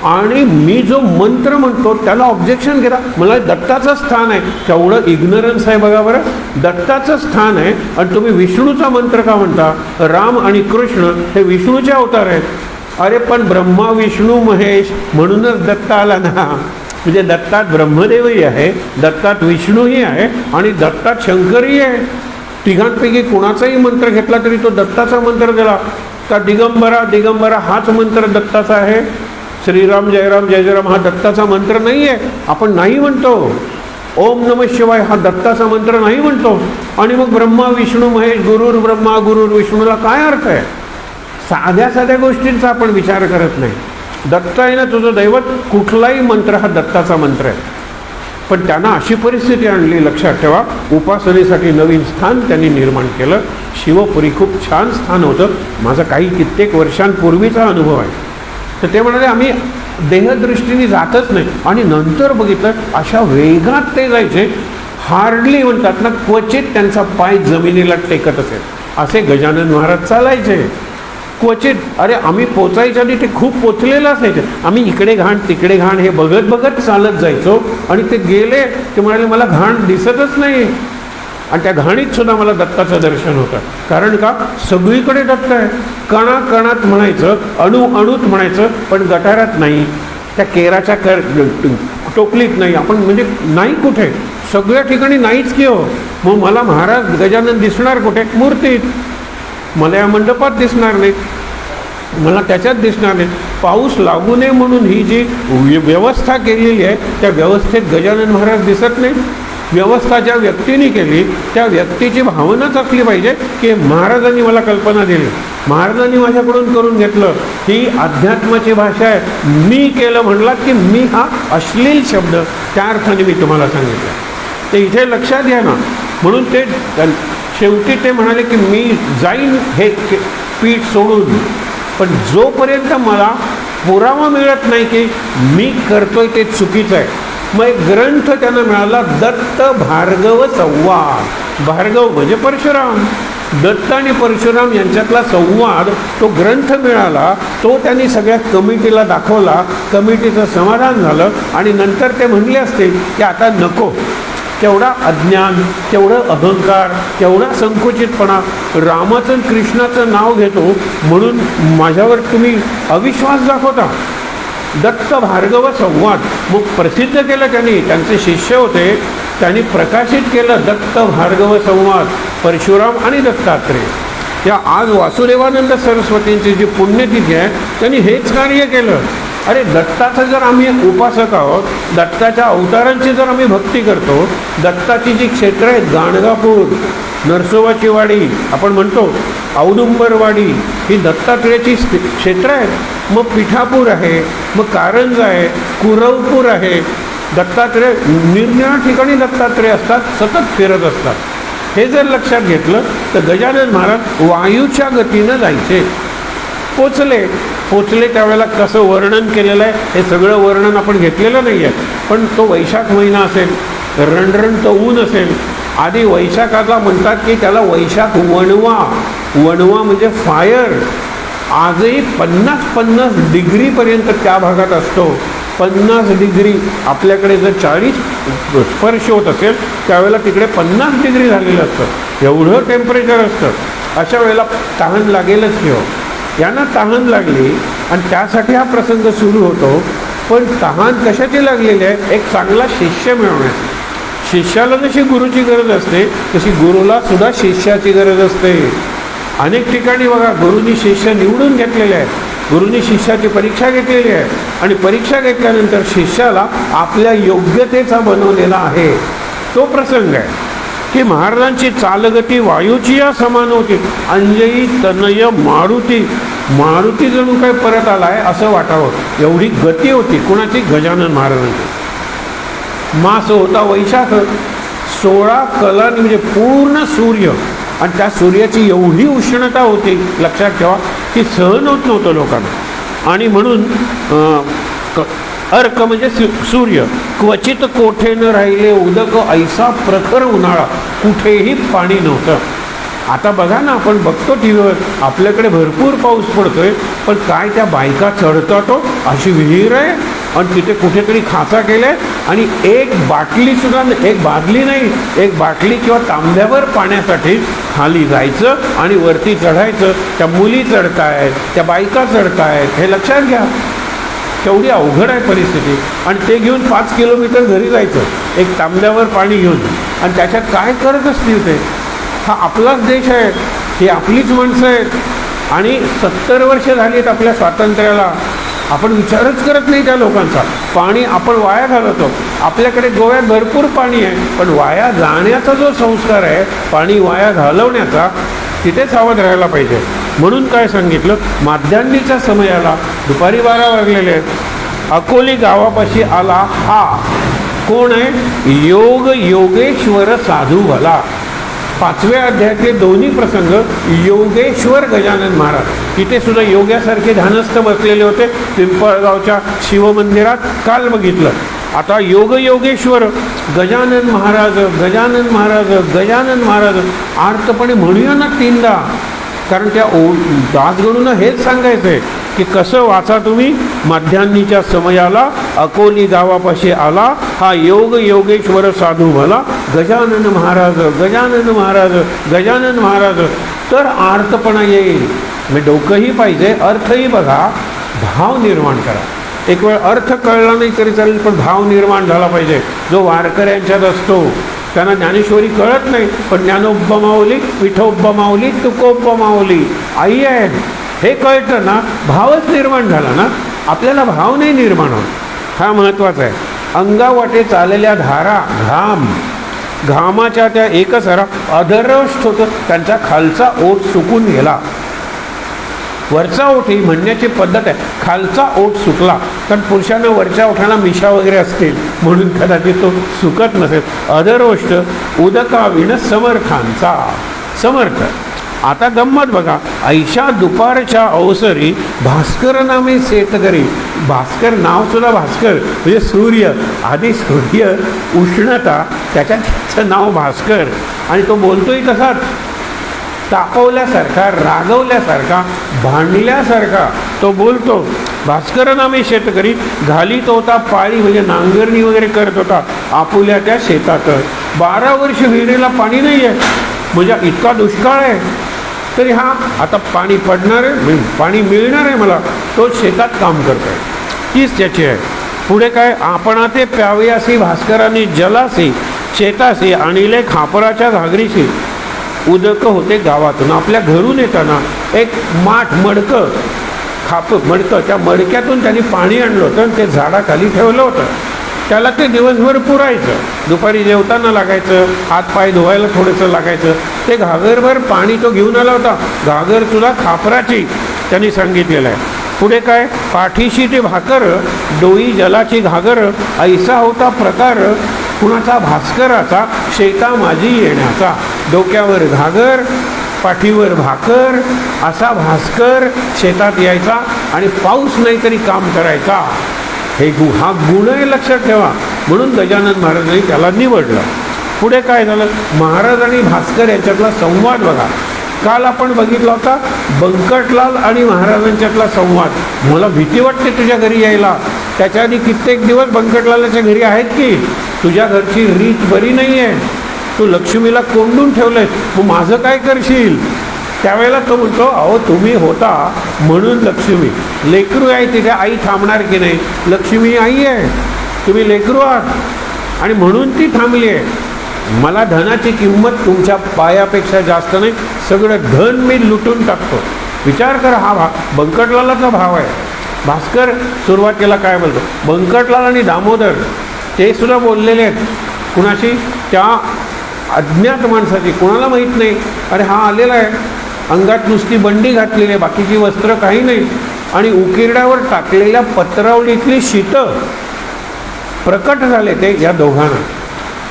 आणि मी जो मंत्र म्हणतो त्याला ऑब्जेक्शन केला. मला दत्ताचं स्थान आहे. तेवढं इग्नरन्स आहे बघा बरं. दत्ताचं स्थान आहे आणि तुम्ही विष्णूचा मंत्र का म्हणता? राम आणि कृष्ण हे विष्णूचे अवतार आहेत. अरे पण ब्रह्मा विष्णू महेश म्हणूनच दत्त आला ना. म्हणजे दत्तात ब्रह्मदेवही आहे, दत्तात विष्णूही आहे आणि दत्तात शंकरही आहे. तिघांपैकी कोणाचाही मंत्र घेतला तरी तो दत्ताचा मंत्र दिला. का दिगंबरा दिगंबरा हाच मंत्र दत्ताचा आहे. श्रीराम जयराम जय जयराम हा दत्ताचा मंत्र नाही आहे, आपण नाही म्हणतो. ओम नमः शिवाय हा दत्ताचा मंत्र नाही म्हणतो. आणि मग ब्रह्मा विष्णू महेश, गुरुर ब्रह्मा गुरुर विष्णूला काय अर्थ आहे? साध्या साध्या गोष्टींचा आपण विचार करत नाही. दत्त आहे ना तुझं दैवत, कुठलाही मंत्र हा दत्ताचा मंत्र आहे. पण त्यांना अशी परिस्थिती आणली, लक्षात ठेवा. उपासनेसाठी नवीन स्थान त्यांनी निर्माण केलं. शिवपुरी खूप छान स्थान होतं. माझा काही कित्येक वर्षांपूर्वीचा अनुभव आहे. तर ते म्हणाले आम्ही देहदृष्टीने जातच नाही. आणि नंतर बघितलं अशा वेगात ते जायचे, हार्डली म्हणतात ना क्वचित त्यांचा पाय जमिनीला टेकत असेल असे गजानन महाराज चालायचे. क्वचित. अरे आम्ही पोचायच्या आधी ते खूप पोचलेलं असायचे. आम्ही इकडे घाण तिकडे घाण हे बघत बघत चालत जायचो आणि ते गेले. ते म्हणाले मला घाण दिसतच नाही. आणि त्या घाणीत सुद्धा मला दत्ताचं दर्शन होतं. कारण का? सगळीकडे दत्त आहे. कणाकणात म्हणायचं, अणुअणूत म्हणायचं, पण गटारात नाही, त्या केराच्या टोपलीत नाही, आपण म्हणजे नाही कुठे, सगळ्या ठिकाणी नाहीच की हो. मग मला महाराज गजानन दिसणार कुठे? मूर्तीत. मला या मंडपात दिसणार नाहीत, मला त्याच्यात दिसणार नाही. पाऊस लागू नये म्हणून ही जी व्यवस्था केलेली आहे त्या व्यवस्थेत गजानन महाराज दिसत नाही. व्यवस्था ज्या व्यक्तीने केली त्या व्यक्तीची भावनाच असली पाहिजे की महाराजांनी मला कल्पना दिली, महाराजांनी माझ्याकडून करून घेतलं. ही अध्यात्माची भाषा आहे. मी केलं म्हणलात की मी हा अश्लील शब्द त्या अर्थाने मी तुम्हाला सांगितलं. ते इथे लक्षात घ्या ना. म्हणून ते शेवटी ते म्हणाले की मी जाईन हे पीठ सोडून, पण जोपर्यंत मला पुरावा मिळत नाही की मी करतोय ते चुकीचं आहे. मग एक ग्रंथ त्यांना मिळाला, दत्त भार्गव संवाद. भार्गव म्हणजे परशुराम, दत्त आणि परशुराम यांच्यातला संवाद तो ग्रंथ मिळाला. तो त्यांनी सगळ्या कमिटीला दाखवला. कमिटीचं समाधान झालं आणि नंतर ते म्हणले असतील की आता नको. केवढा अज्ञान, केवढं अहंकार, केवढा संकुचितपणा. रामाचं कृष्णाचं नाव घेतो म्हणून माझ्यावर तुम्ही अविश्वास दाखवता. दत्त भार्गव संवाद मग प्रसिद्ध केलं त्यांनी. त्यांचे शिष्य होते, त्यांनी प्रकाशित केलं दत्त भार्गव संवाद, परशुराम आणि दत्तात्रेय. या आज वासुदेवानंद सरस्वतींची जी पुण्यतिथी आहे त्यांनी हेच कार्य केलं. अरे दत्ताचं जर आम्ही उपासक आहोत, दत्ताच्या अवतारांची जर आम्ही भक्ती करतो, दत्ताची जी क्षेत्र आहेत गाणगापूर, नरसोबाची वाडी आपण म्हणतो, औदुंबरवाडी ही दत्तात्रेयाची क्षेत्र आहेत. मग पिठापूर आहे, मग कारंज आहे, कुरवपूर आहे. दत्तात्रेय निरनिराळ्या ठिकाणी दत्तात्रेय असतात, सतत फिरत असतात. हे जर लक्षात घेतलं तर गजानन महाराज वायूच्या गतीनं जायचे. पोचले त्यावेळेला कसं वर्णन केलेलं आहे हे सगळं वर्णन आपण घेतलेलं नाही आहे. पण तो वैशाख महिना असेल, रणरणतं ऊन असेल. आधी वैशाखाचा म्हणतात की त्याला वैशाख वणवा. वणवा म्हणजे फायर. आजही 50 डिग्रीपर्यंत त्या भागात असतो. 50 डिग्री. आपल्याकडे जर 40 स्पर्श होत असेल त्यावेळेला तिकडे 50 डिग्री झालेलं असतं. एवढं टेम्परेचर असतं. अशा वेळेला तहान लागेलच की हो. यांना तहान लागली आणि त्यासाठी हा प्रसंग सुरू होतो. पण तहान कशाची लागलेली आहे? एक चांगला शिष्य मिळवण्याची. शिष्याला जशी गुरुची गरज असते तशी गुरुला सुद्धा शिष्याची गरज असते. अनेक ठिकाणी बघा, गुरुनी शिष्य निवडून घेतलेले आहेत, गुरुनी शिष्याची परीक्षा घेतलेली आहे आणि परीक्षा घेतल्यानंतर शिष्याला आपल्या योग्यतेचा बनवलेला आहे. तो प्रसंग आहे की महाराजांची चालगती वायूची या समान होती. अंजयी तनय मारुती, मारुती जणू काय परत आलाय असं वाटावं, एवढी गती होती. कुणाची? गजानन महाराजांची. मास होता वैशाख, 16 कलांनी म्हणजे पूर्ण सूर्य, आणि त्या सूर्याची एवढी उष्णता होती, लक्षात ठेवा, की सहन होत नव्हतं लोकांना. आणि म्हणून अर्क म्हणजे सूर्य, क्वचित कोठे न राहिले उदक, ऐसा प्रखर उन्हाळा, कुठेही पाणी नव्हतं. आता बघा ना, आपण बघतो टी व्हीवर, आपल्याकडे भरपूर पाऊस पडतोय, पण काय त्या बायका चढतात हो, अशी विहीर आहे आणि तिथे कुठेतरी खाचा केलाय आणि एक बाटलीसुद्धा, एक बादली नाही, एक बाटली किंवा तांब्यावर पाण्यासाठी खाली जायचं आणि वरती चढायचं. त्या मुली चढतायत, त्या बायका चढतायत, हे लक्षात घ्या. केवढी अवघड आहे परिस्थिती. आणि ते घेऊन 5 किलोमीटर घरी जायचं एक तांब्यावर पाणी घेऊन, आणि त्याच्यात काय करत असतील ते? हा आपलाच देश आहे, ही आपलीच माणसं आहेत आणि 70 वर्ष झाली आहेत आपल्या स्वातंत्र्याला. आपण विचारच करत नाही त्या लोकांचा. पाणी आपण वाया घालवतो. आपल्याकडे गोव्यात भरपूर पाणी आहे, पण वाया जाण्याचा जो संस्कार आहे, पाणी वाया घालवण्याचा, तिथे सावध राहायला पाहिजे. म्हणून काय सांगितलं, माध्यान्नीच्या समयाला दुपारी 12 वाजलेले आहेत. अकोली गावापाशी आला हा कोण आहे? योग योगेश्वर साधू भला. 5व्या अध्यायातले दोन्ही प्रसंग योगेश्वर गजानन महाराज, तिथे सुद्धा योग्यासारखे ध्यानस्थ बसलेले होते पिंपळगावच्या शिवमंदिरात, काल बघितलं. आता योगेश्वर गजानन महाराज, गजानन महाराज, गजानन महाराज आर्तपणे म्हणूया ना 3दा, कारण त्या दासगणूंना हेच सांगायचं आहे की कसं वाचा तुम्ही. माध्यान्नीच्या समयाला अकोली गावापाशी आला हा योगेश्वर साधू भला, गजानन महाराज, गजानन महाराज, गजानन महाराज. तर आर्तपणा येईल. मी डोकंही पाहिजे, अर्थही बघा, भाव निर्माण करा. एक वेळ अर्थ कळला नाही तरी चालेल, पण भाव निर्माण झाला पाहिजे. जो वारकऱ्यांच्यात असतो त्यांना ज्ञानेश्वरी कळत नाही, पण ज्ञानोब्बा माऊली, विठोब्बा माऊली, तुकोब्बा माऊली आई आहे हे कळतं ना, भावच निर्माण झाला ना. आपल्याला भाव नाही निर्माण होत, हा महत्त्वाचा आहे. अंगावाटे चाललेल्या धारा, घाम, घामाच्या त्या एकसरा अधरष्ट होतं, त्यांचा खालचा ओठ सुकून गेला. वरचा ओठ ही म्हणण्याची पद्धत आहे, खालचा ओठ सुकला. कारण पुरुषांना वरच्या ओठाला मिशा वगैरे असतील म्हणून कदाचित तो सुकत नसेल. अधरोष्ट उदकाविण समर्थांचा, समर्थ. आता गंमत बघा, ऐशा दुपारच्या अवसरी भास्कर नामे शेतकरी. भास्कर नाव सुद्धा भास्कर म्हणजे सूर्य, आधी सूर्य उष्णता, त्याचं नाव भास्कर. आणि तो बोलतोय तसाच तापवल्यासारखा, रागवल्यासारखा, भांडल्यासारखा तो बोलतो. भास्कर नामे शेतकरी घालीत होता पाळी, म्हणजे नांगरणी वगैरे करत होता आपुल्या त्या शेतात. 12 वर्ष विहिरीला पाणी नाही आहे, म्हणजे इतका दुष्काळ आहे, तरी हा आता पाणी पडणार आहे, पाणी मिळणार आहे मला, तो शेतात काम करतो आहे. हीच त्याची आहे. पुढे काय, आपण ते प्यावयासी भास्करांनी जलासी, शेतासी आणिले खापराच्या घागरीशी. उदक होते गावातून. आपल्या घरून येताना एक माठ, मडकं, मडकं, त्या मडक्यातून त्यांनी पाणी आणलं होतं, ते झाडाखाली ठेवलं होतं. त्याला ते दिवसभर पुरायचं, दुपारी जेवताना लागायचं, हातपाय धुवायला थोडंसं लागायचं. ते घागरभर पाणी तो घेऊन आला होता, घागरसुद्धा खापराची, त्यांनी सांगितलेलं आहे. पुढे काय, पाठीशी ते भाकर, डोई जलाची घागर, ऐसा होता प्रकार कुणाचा? भास्कराचा, शेता माझी येण्याचा. डोक्यावर घागर, पाठीवर भाकर, असा भास्कर शेतात यायचा आणि पाऊस नाही तरी काम करायचा. हे हा गुण आहे, लक्षात ठेवा. म्हणून गजानन महाराजांनी त्याला निवडलं. पुढे काय झालं, महाराज आणि भास्कर यांच्यातला संवाद बघा. काल आपण बघितला होता बंकटलाल आणि महाराजांच्यातला संवाद. मला भीती वाटते तुझ्या घरी यायला. त्याच्या आधी कित्येक दिवस बंकटलालाच्या घरी आहेत की तुझ्या घरची रीत बरी नाही आहे, तू लक्ष्मीला कोंडून ठेवलंय, मग माझं काय करशील? त्यावेळेला तो म्हणतो, अहो तुम्ही होता म्हणून लक्ष्मी, लेकरू आहे तिथे आई थांबणार की नाही? लक्ष्मी आई आहे, तुम्ही लेकरू आहात आणि म्हणून ती थांबली आहे. मला धनाची किंमत तुमच्या पायापेक्षा जास्त नाही, सगळं धन मी लुटून टाकतो. विचार करा, हा बंकटलालाचा भाव आहे. भास्कर सुरुवातीला काय बोलतो, बंकटलाल आणि दामोदर ते सुद्धा बोललेले आहेत. कुणाशी? त्या अज्ञात माणसाची, कोणाला माहीत नाही. अरे हा आलेला आहे, अंगात नुसती बंडी घातलेली आहे, बाकीची वस्त्र काही नाही, आणि उकिरड्यावर टाकलेल्या पत्रावळीतली शीतं प्रकट झाले ते या दोघांना.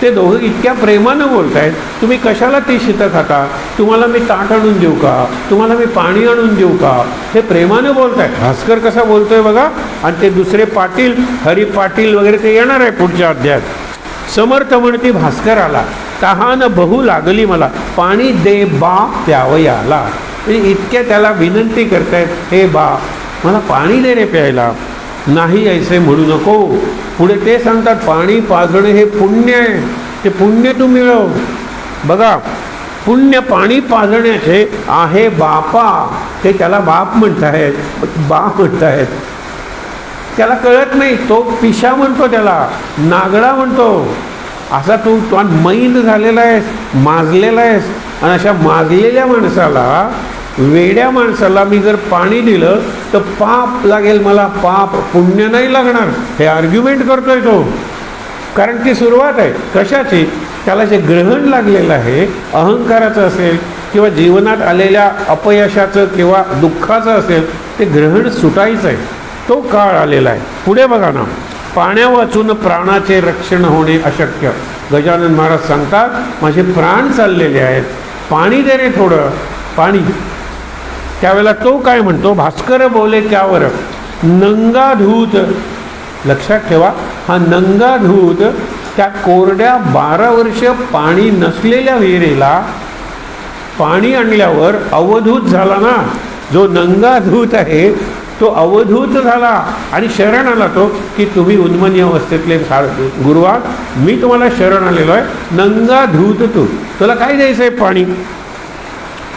ते दोघं इतक्या प्रेमानं बोलत आहेत, तुम्ही कशाला ती शीतं खाता? तुम्हाला मी ताट आणून देऊ का? तुम्हाला मी पाणी आणून देऊ का? हे प्रेमानं बोलत आहेत. भास्कर कसा बोलतोय बघा. आणि ते दुसरे पाटील, हरी पाटील वगैरे ते येणार आहे पुढच्या अध्यायात. समर्थ म्हणते भास्कराला, तहान बहु लागली मला, पाणी दे बा प्यावयाला. म्हणजे इतक्या त्याला विनंती करतायत, हे बा मला पाणी दे रे प्यायला. नाही ऐसे म्हणू नको. पुढे ते सांगतात, पाणी पाजणे हे पुण्य आहे, ते पुण्य तू मिळव. बघा, पुण्य पाणी पाजण्याचे आहे बापा. ते त्याला बाप म्हणतायत, बा म्हणतायत. त्याला कळत नाही, तो पिशा म्हणतो, त्याला नागडा म्हणतो. असा तू मैंद झालेला आहेस, माजलेला आहेस. आणि अशा माजलेल्या माणसाला, वेड्या माणसाला मी जर पाणी दिलं तर पाप लागेल मला, पाप, पुण्य नाही लागणार. हे आर्ग्युमेंट करतोय तो. कारण ती सुरुवात आहे कशाची? त्याला जे ग्रहण लागलेलं आहे, अहंकाराचं असेल किंवा जीवनात आलेल्या अपयशाचं किंवा दुःखाचं असेल, ते ग्रहण सुटायचं आहे. तो काळ आलेला आहे. पुढे बघा ना, पाण्या वाचून प्राणाचे रक्षण होणे अशक्य. गजानन महाराज सांगतात, माझे प्राण चाललेले आहेत, पाणी दे रे थोडं, पाणी. त्यावेळेला तो काय म्हणतो, भास्कर बोले त्यावर, नंगाधूत. लक्षात ठेवा, हा नंगाधूत त्या कोरड्या 12 वर्ष पाणी नसलेल्या विहिरीला पाणी आणल्यावर अवधूत झाला ना. जो नंगाधूत आहे तो अवधूत झाला आणि शरण आला तो, की तुम्ही उन्मनी अवस्थेतले गुरुवा, मी तुम्हाला शरण आलेलो आहे. नंगाधूत तू, तुला काय द्यायचं आहे पाणी?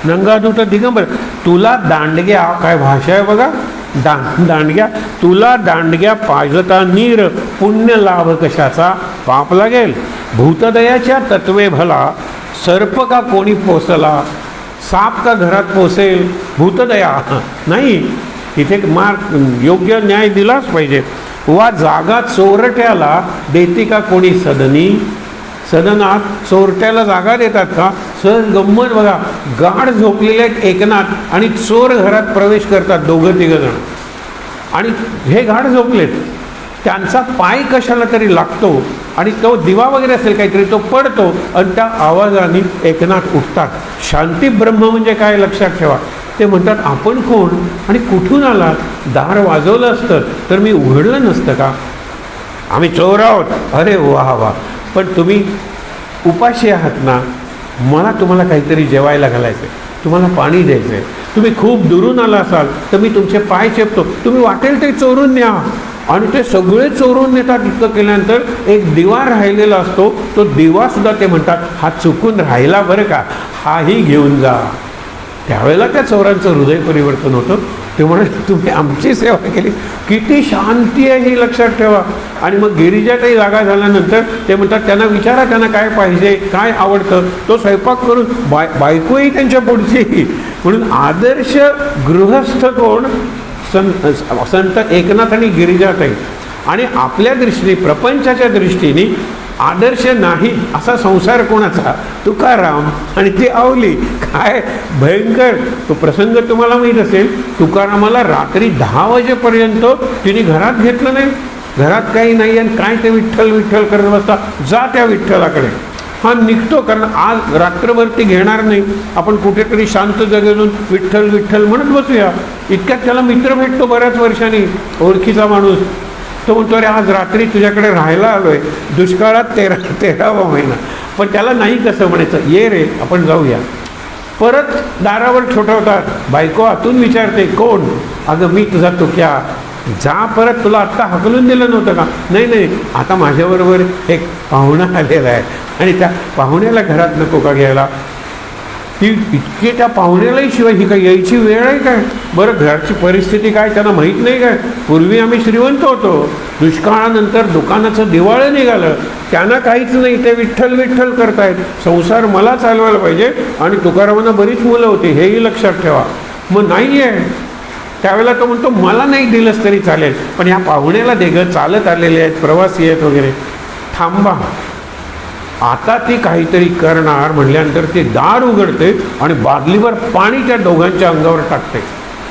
नंगाधूत दिगंबर, तुला दांडग्या, काय भाषा आहे बघा, दांडग्या, तुला दांडग्या पाजता नीर, पुण्य लाभ कशाचा, पाप लागेल. भूतदयाच्या तत्वे भला, सर्प का कोणी पोसला, साप का घरात पोसेल. भूतदया नाही, इथे मार्ग योग्य न्याय दिलाच पाहिजे. वा जागा चोरट्याला देते का कोणी सदनी. सदनात चोरट्याला जागा देतात का? सहज गंमत बघा, गाढ झोपलेले आहेत एकनाथ आणि चोर घरात प्रवेश करतात, दोघं तिघं जण. आणि हे गाढ झोपलेत, त्यांचा पाय कशाला तरी लागतो आणि तो दिवा वगैरे असेल काहीतरी, तो पडतो आणि त्या आवाजाने एकनाथ उठतात. शांती ब्रह्म म्हणजे काय लक्षात ठेवा. ते म्हणतात, आपण कोण आणि कुठून आलात? दार वाजवलं असतं तर मी उघडलं नसतं का? आम्ही चोर आहोत. अरे वा वा, पण तुम्ही उपाशी आहात ना, मला तुम्हाला काहीतरी जेवायला घालायचं आहे, तुम्हाला पाणी द्यायचं आहे. तुम्ही खूप दुरून आला असाल तर मी तुमचे पाय चेपतो, तुम्ही वाटेल ते चोरून न्या. आणि ते सगळे चोरून नेतात. इतकं केल्यानंतर एक दिवा राहिलेला असतो, तो दिवासुद्धा ते म्हणतात, हा चुकून राहिला बरं का, हाही घेऊन जा. त्यावेळेला त्या चोरांचं हृदय परिवर्तन होतं. ते म्हणत, तुम्ही आमची सेवा केली, किती शांती आहे ही लक्षात ठेवा. आणि मग गिरिजाताई जागा झाल्यानंतर ते म्हणतात, त्यांना विचारा त्यांना काय पाहिजे, काय आवडतं, तो स्वयंपाक करून बायकोही त्यांच्या पुढची. म्हणून आदर्श गृहस्थ कोण? संत एकनाथ आणि गिरिजाताई. आणि आपल्या दृष्टीने, प्रपंचाच्या दृष्टीने आदर्श नाही असा संसार कोणाचा? तुकाराम आणि ती आवली. काय भयंकर तो प्रसंग तुम्हाला माहीत असेल. तुकारामाला रात्री 10 वाजेपर्यंत तिने घरात घेतलं नाही. घरात काही नाही आणि काय ते विठ्ठल विठ्ठल करत बसता. जा त्या विठ्ठलाकडे. हा निघतो, कारण आज रात्रभर ती घेणार नाही, आपण कुठेतरी शांत जागेतून विठ्ठल विठ्ठल म्हणत बसूया. इतक्यात त्याला मित्र भेटतो बऱ्याच वर्षांनी, ओळखीचा माणूस. तो म्हणतो, अरे आज रात्री तुझ्याकडे राहायला आलो आहे, दुष्काळात 13वा महिना. पण त्याला नाही कसं म्हणायचं, ये रे आपण जाऊया. परत दारावर ठोठवतात. बायको आतून विचारते, कोण? अगं मी तुझा तुक्या, जा परत, तुला आत्ता हकलून दिलं नव्हतं का? नाही नाही, आता माझ्याबरोबर एक पाहुणा आलेला आहे आणि त्या पाहुण्याला घरात नको का घ्यायला? ती इतके त्या पाहुण्यालाही शिवाय ही काय यायची वेळ आहे काय? बरं घरची परिस्थिती काय त्यांना माहीत नाही काय? पूर्वी आम्ही श्रीमंत होतो, दुष्काळानंतर दुकानाचं दिवाळं निघालं, त्यांना काहीच नाही, ते विठ्ठल विठ्ठल करतायत, संसार मला चालवायला पाहिजे. आणि तुकारामांना बरीच मुलं होती, हेही लक्षात ठेवा. मग नाही आहे त्यावेळेला तो म्हणतो मला नाही दिलंच तरी चालेल, पण ह्या पाहुण्याला दे गं, चालत आलेले आहेत, प्रवासी आहेत वगैरे. थांबा, आता ती काहीतरी करणार म्हटल्यानंतर ते दार उघडते आणि बादलीवर पाणी त्या दोघांच्या अंगावर टाकते.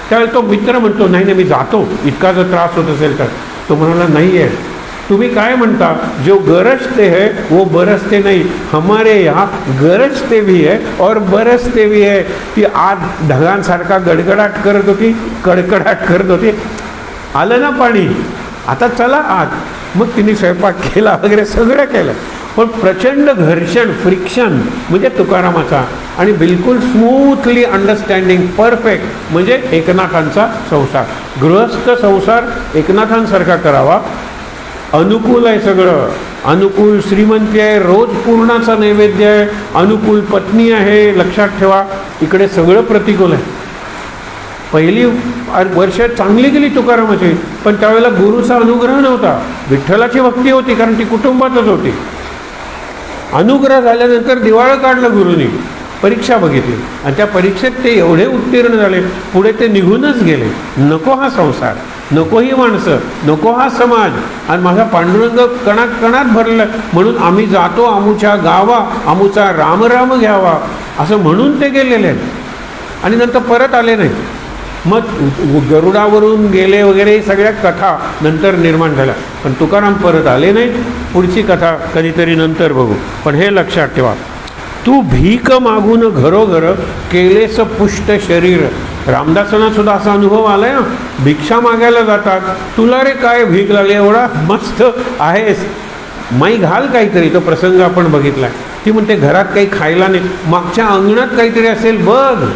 त्यावेळेस तो मित्र म्हणतो नाही नाही मी जातो, इतका जर त्रास होत असेल तर. तो म्हणाला नाही आहे, तुम्ही काय म्हणता, जो गरजते है वो बरसते नहीं, हमारे यहाँ गरजते भी है और बरसते भी है. ती आत ढगांसारखा गडगडाट करत होती, कडकडाट करत होती. आलं ना पाणी, आता चला आत. मग तिने स्वयंपाक केला वगैरे सगळं केलं, पण प्रचंड घर्षण, फ्रिक्शन म्हणजे तुकारामाचा. आणि बिलकुल स्मूथली अंडरस्टँडिंग, परफेक्ट म्हणजे एकनाथांचा संसार. गृहस्थ संसार एकनाथांसारखा करावा. अनुकूल आहे सगळं, अनुकूल श्रीमंती आहे, रोज पूर्णाचा नैवेद्य आहे, अनुकूल पत्नी आहे. लक्षात ठेवा, इकडे सगळं प्रतिकूल आहे. पहिली वर्ष चांगली गेली तुकारामाची, पण त्यावेळेला गुरुचा अनुग्रह नव्हता, विठ्ठलाची भक्ती होती, कारण ती कुटुंबातच होती. अनुग्रह झाल्यानंतर दिवाळं काढलं गुरुनी, परीक्षा बघितली, आणि त्या परीक्षेत ते एवढे उत्तीर्ण झाले, पुढे ते निघूनच गेले. नको हा संसार, नको ही माणसं, नको हा समाज, आणि माझा पांडुरंग कणात कणात भरलं, म्हणून आम्ही जातो आमुच्या गावा, आमुचा रामराम घ्यावा, असं म्हणून ते गेलेले आहेत. आणि नंतर परत आले नाही. मग गरुडावरून गेले वगैरे सगळ्या कथा नंतर निर्माण झाल्या, पण तुकाराम परत आले नाही. पुढची कथा कधीतरी नंतर बघू, पण हे लक्षात ठेवा, तू भीक मागून घरोघर केलेस पुष्ट शरीर. रामदासांना सुद्धा असा अनुभव आलाय ना, भिक्षा मागायला जातात, तुला रे काय भीक लागली, एवढा मस्त आहेस, माई घाल काहीतरी. तो प्रसंग आपण बघितलाय. ती म्हणते घरात काही खायला नाही, मागच्या अंगणात काहीतरी असेल बघ,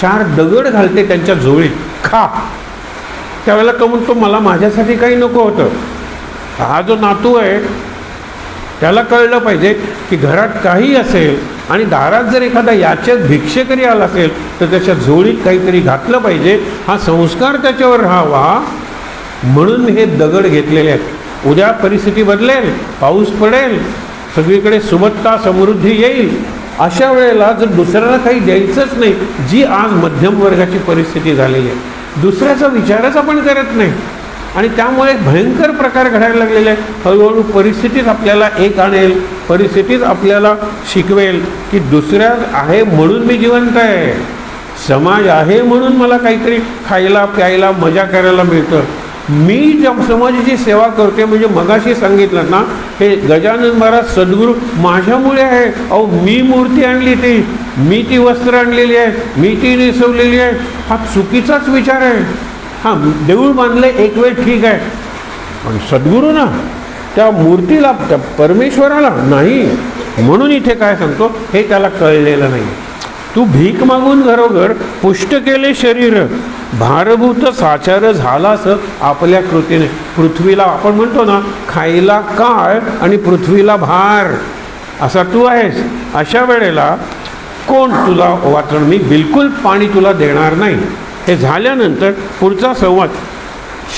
4 दगड घालते त्यांच्या झोळीत, खा. त्यावेळेला तो म्हणतो मला माझ्यासाठी काही नको होतं. हा जो नातू आहे त्याला कळलं पाहिजे की घरात काही असेल आणि दारात जर एखादा याचक भिक्षेकरी आला असेल तर त्याच्या झोळीत काहीतरी घातलं पाहिजे, हा संस्कार त्याच्यावर राहावा, म्हणून मी हे दगड घेतलेले आहेत. उद्या परिस्थिती बदलेल, पाऊस पडेल, सगळीकडे सुबत्ता समृद्धी येईल, अशा वेळेला जर दुसऱ्याला काही द्यायचंच नाही, जी आज मध्यम वर्गाची परिस्थिती झालेली आहे, दुसऱ्याचा विचारच आपण करत नाही, आणि त्यामुळे भयंकर प्रकार घडायला लागलेले आहे. हळूहळू परिस्थितीच आपल्याला एक आणेल, परिस्थितीच आपल्याला शिकवेल की दुसऱ्या आहे म्हणून मी जिवंत आहे, समाज आहे म्हणून मला काहीतरी खायला प्यायला मजा करायला मिळतं. मी ज्या समाजाची सेवा करते, म्हणजे मगाशी सांगितलं ना, हे गजानन महाराज सद्गुरू माझ्यामुळे आहे. अहो मी मूर्ती आणली, मी ती वस्त्र आणलेली आहेत, मी ती नेसवलेली आहे, हा चुकीचाच विचार आहे. हां, देऊळ बांधले एक वेळ ठीक आहे, पण सद्गुरू ना त्या मूर्तीला, त्या परमेश्वराला नाही. म्हणून इथे काय सांगतो, हे त्याला कळलेलं नाही. तू भीक मागून घरोघर पुष्ट केले शरीर, भारभूत साचार झालास आपल्या कृतीने. पृथ्वीला आपण म्हणतो ना, खायला काळ आणि पृथ्वीला भार, असा तू आहेस. अशा वेळेला कोण तुला वाचण, मी बिलकुल पाणी तुला देणार नाही. हे झाल्यानंतर पुढचा संवाद,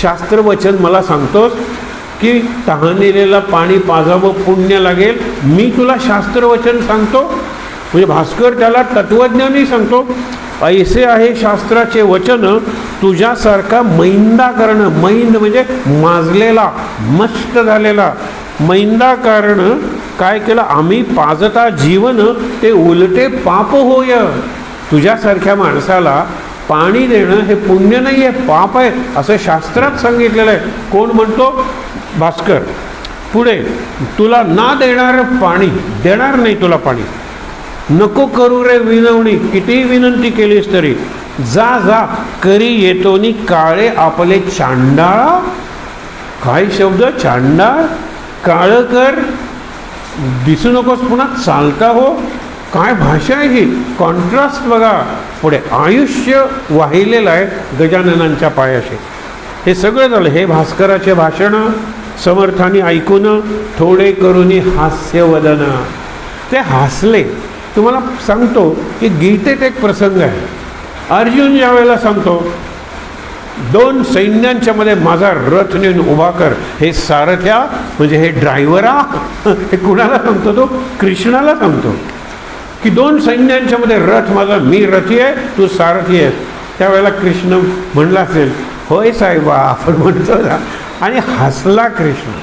शास्त्रवचन मला सांगतोस की तहानलेला पाणी पाजावं, पुण्य लागेल, मी तुला शास्त्रवचन सांगतो. म्हणजे भास्कर त्याला तत्वज्ञानी सांगतो, ऐसे आहे शास्त्राचे वचन, तुझ्यासारखा मैंदा करणं, मैंद म्हणजे माजलेला, मस्त झालेला, मैंदा करणं काय केलं आम्ही पाजता जीवन, ते उलटे पाप होय. तुझ्यासारख्या माणसाला पाणी देणं हे पुण्य नाही आहे, पाप आहे, असं शास्त्रात सांगितलेलं आहे. कोण म्हणतो? भास्कर. पुढे, तुला ना देणार पाणी, देणार नाही तुला पाणी, नको करू रे विनवणी, कितीही विनंती केलीस तरी, जा जा करी येतोनी काळे आपले चांडाळ. काय शब्द, चांडाळ, काळं कर, दिसू नकोस पुन्हा चालता हो. काय भाषा आहे ही, कॉन्ट्रास्ट बघा. पुढे, आयुष्य वाहिलेलं आहे गजाननांच्या पायाशी. हे सगळं झालं. हे भास्कराचे भाषण समर्थांनी ऐकून थोडे करूनी हास्यवदन, ते हसले. तुम्हाला सांगतो की गीतेत एक प्रसंग आहे. अर्जुन ज्या वेळेला सांगतो 2 सैन्यांच्या मध्ये माझा रथ नेऊन उभा कर, हे सारथ्या म्हणजे हे ड्रायव्हरा, हे कुणाला सांगतो? तो कृष्णाला सांगतो की 2 सैन्यांच्या मध्ये रथ माझा, मी रथी आहे, तू सारथी आहे. त्यावेळेला कृष्ण म्हणला असेल, होय साहेबा, आपण म्हणतो ना, आणि हसला कृष्ण.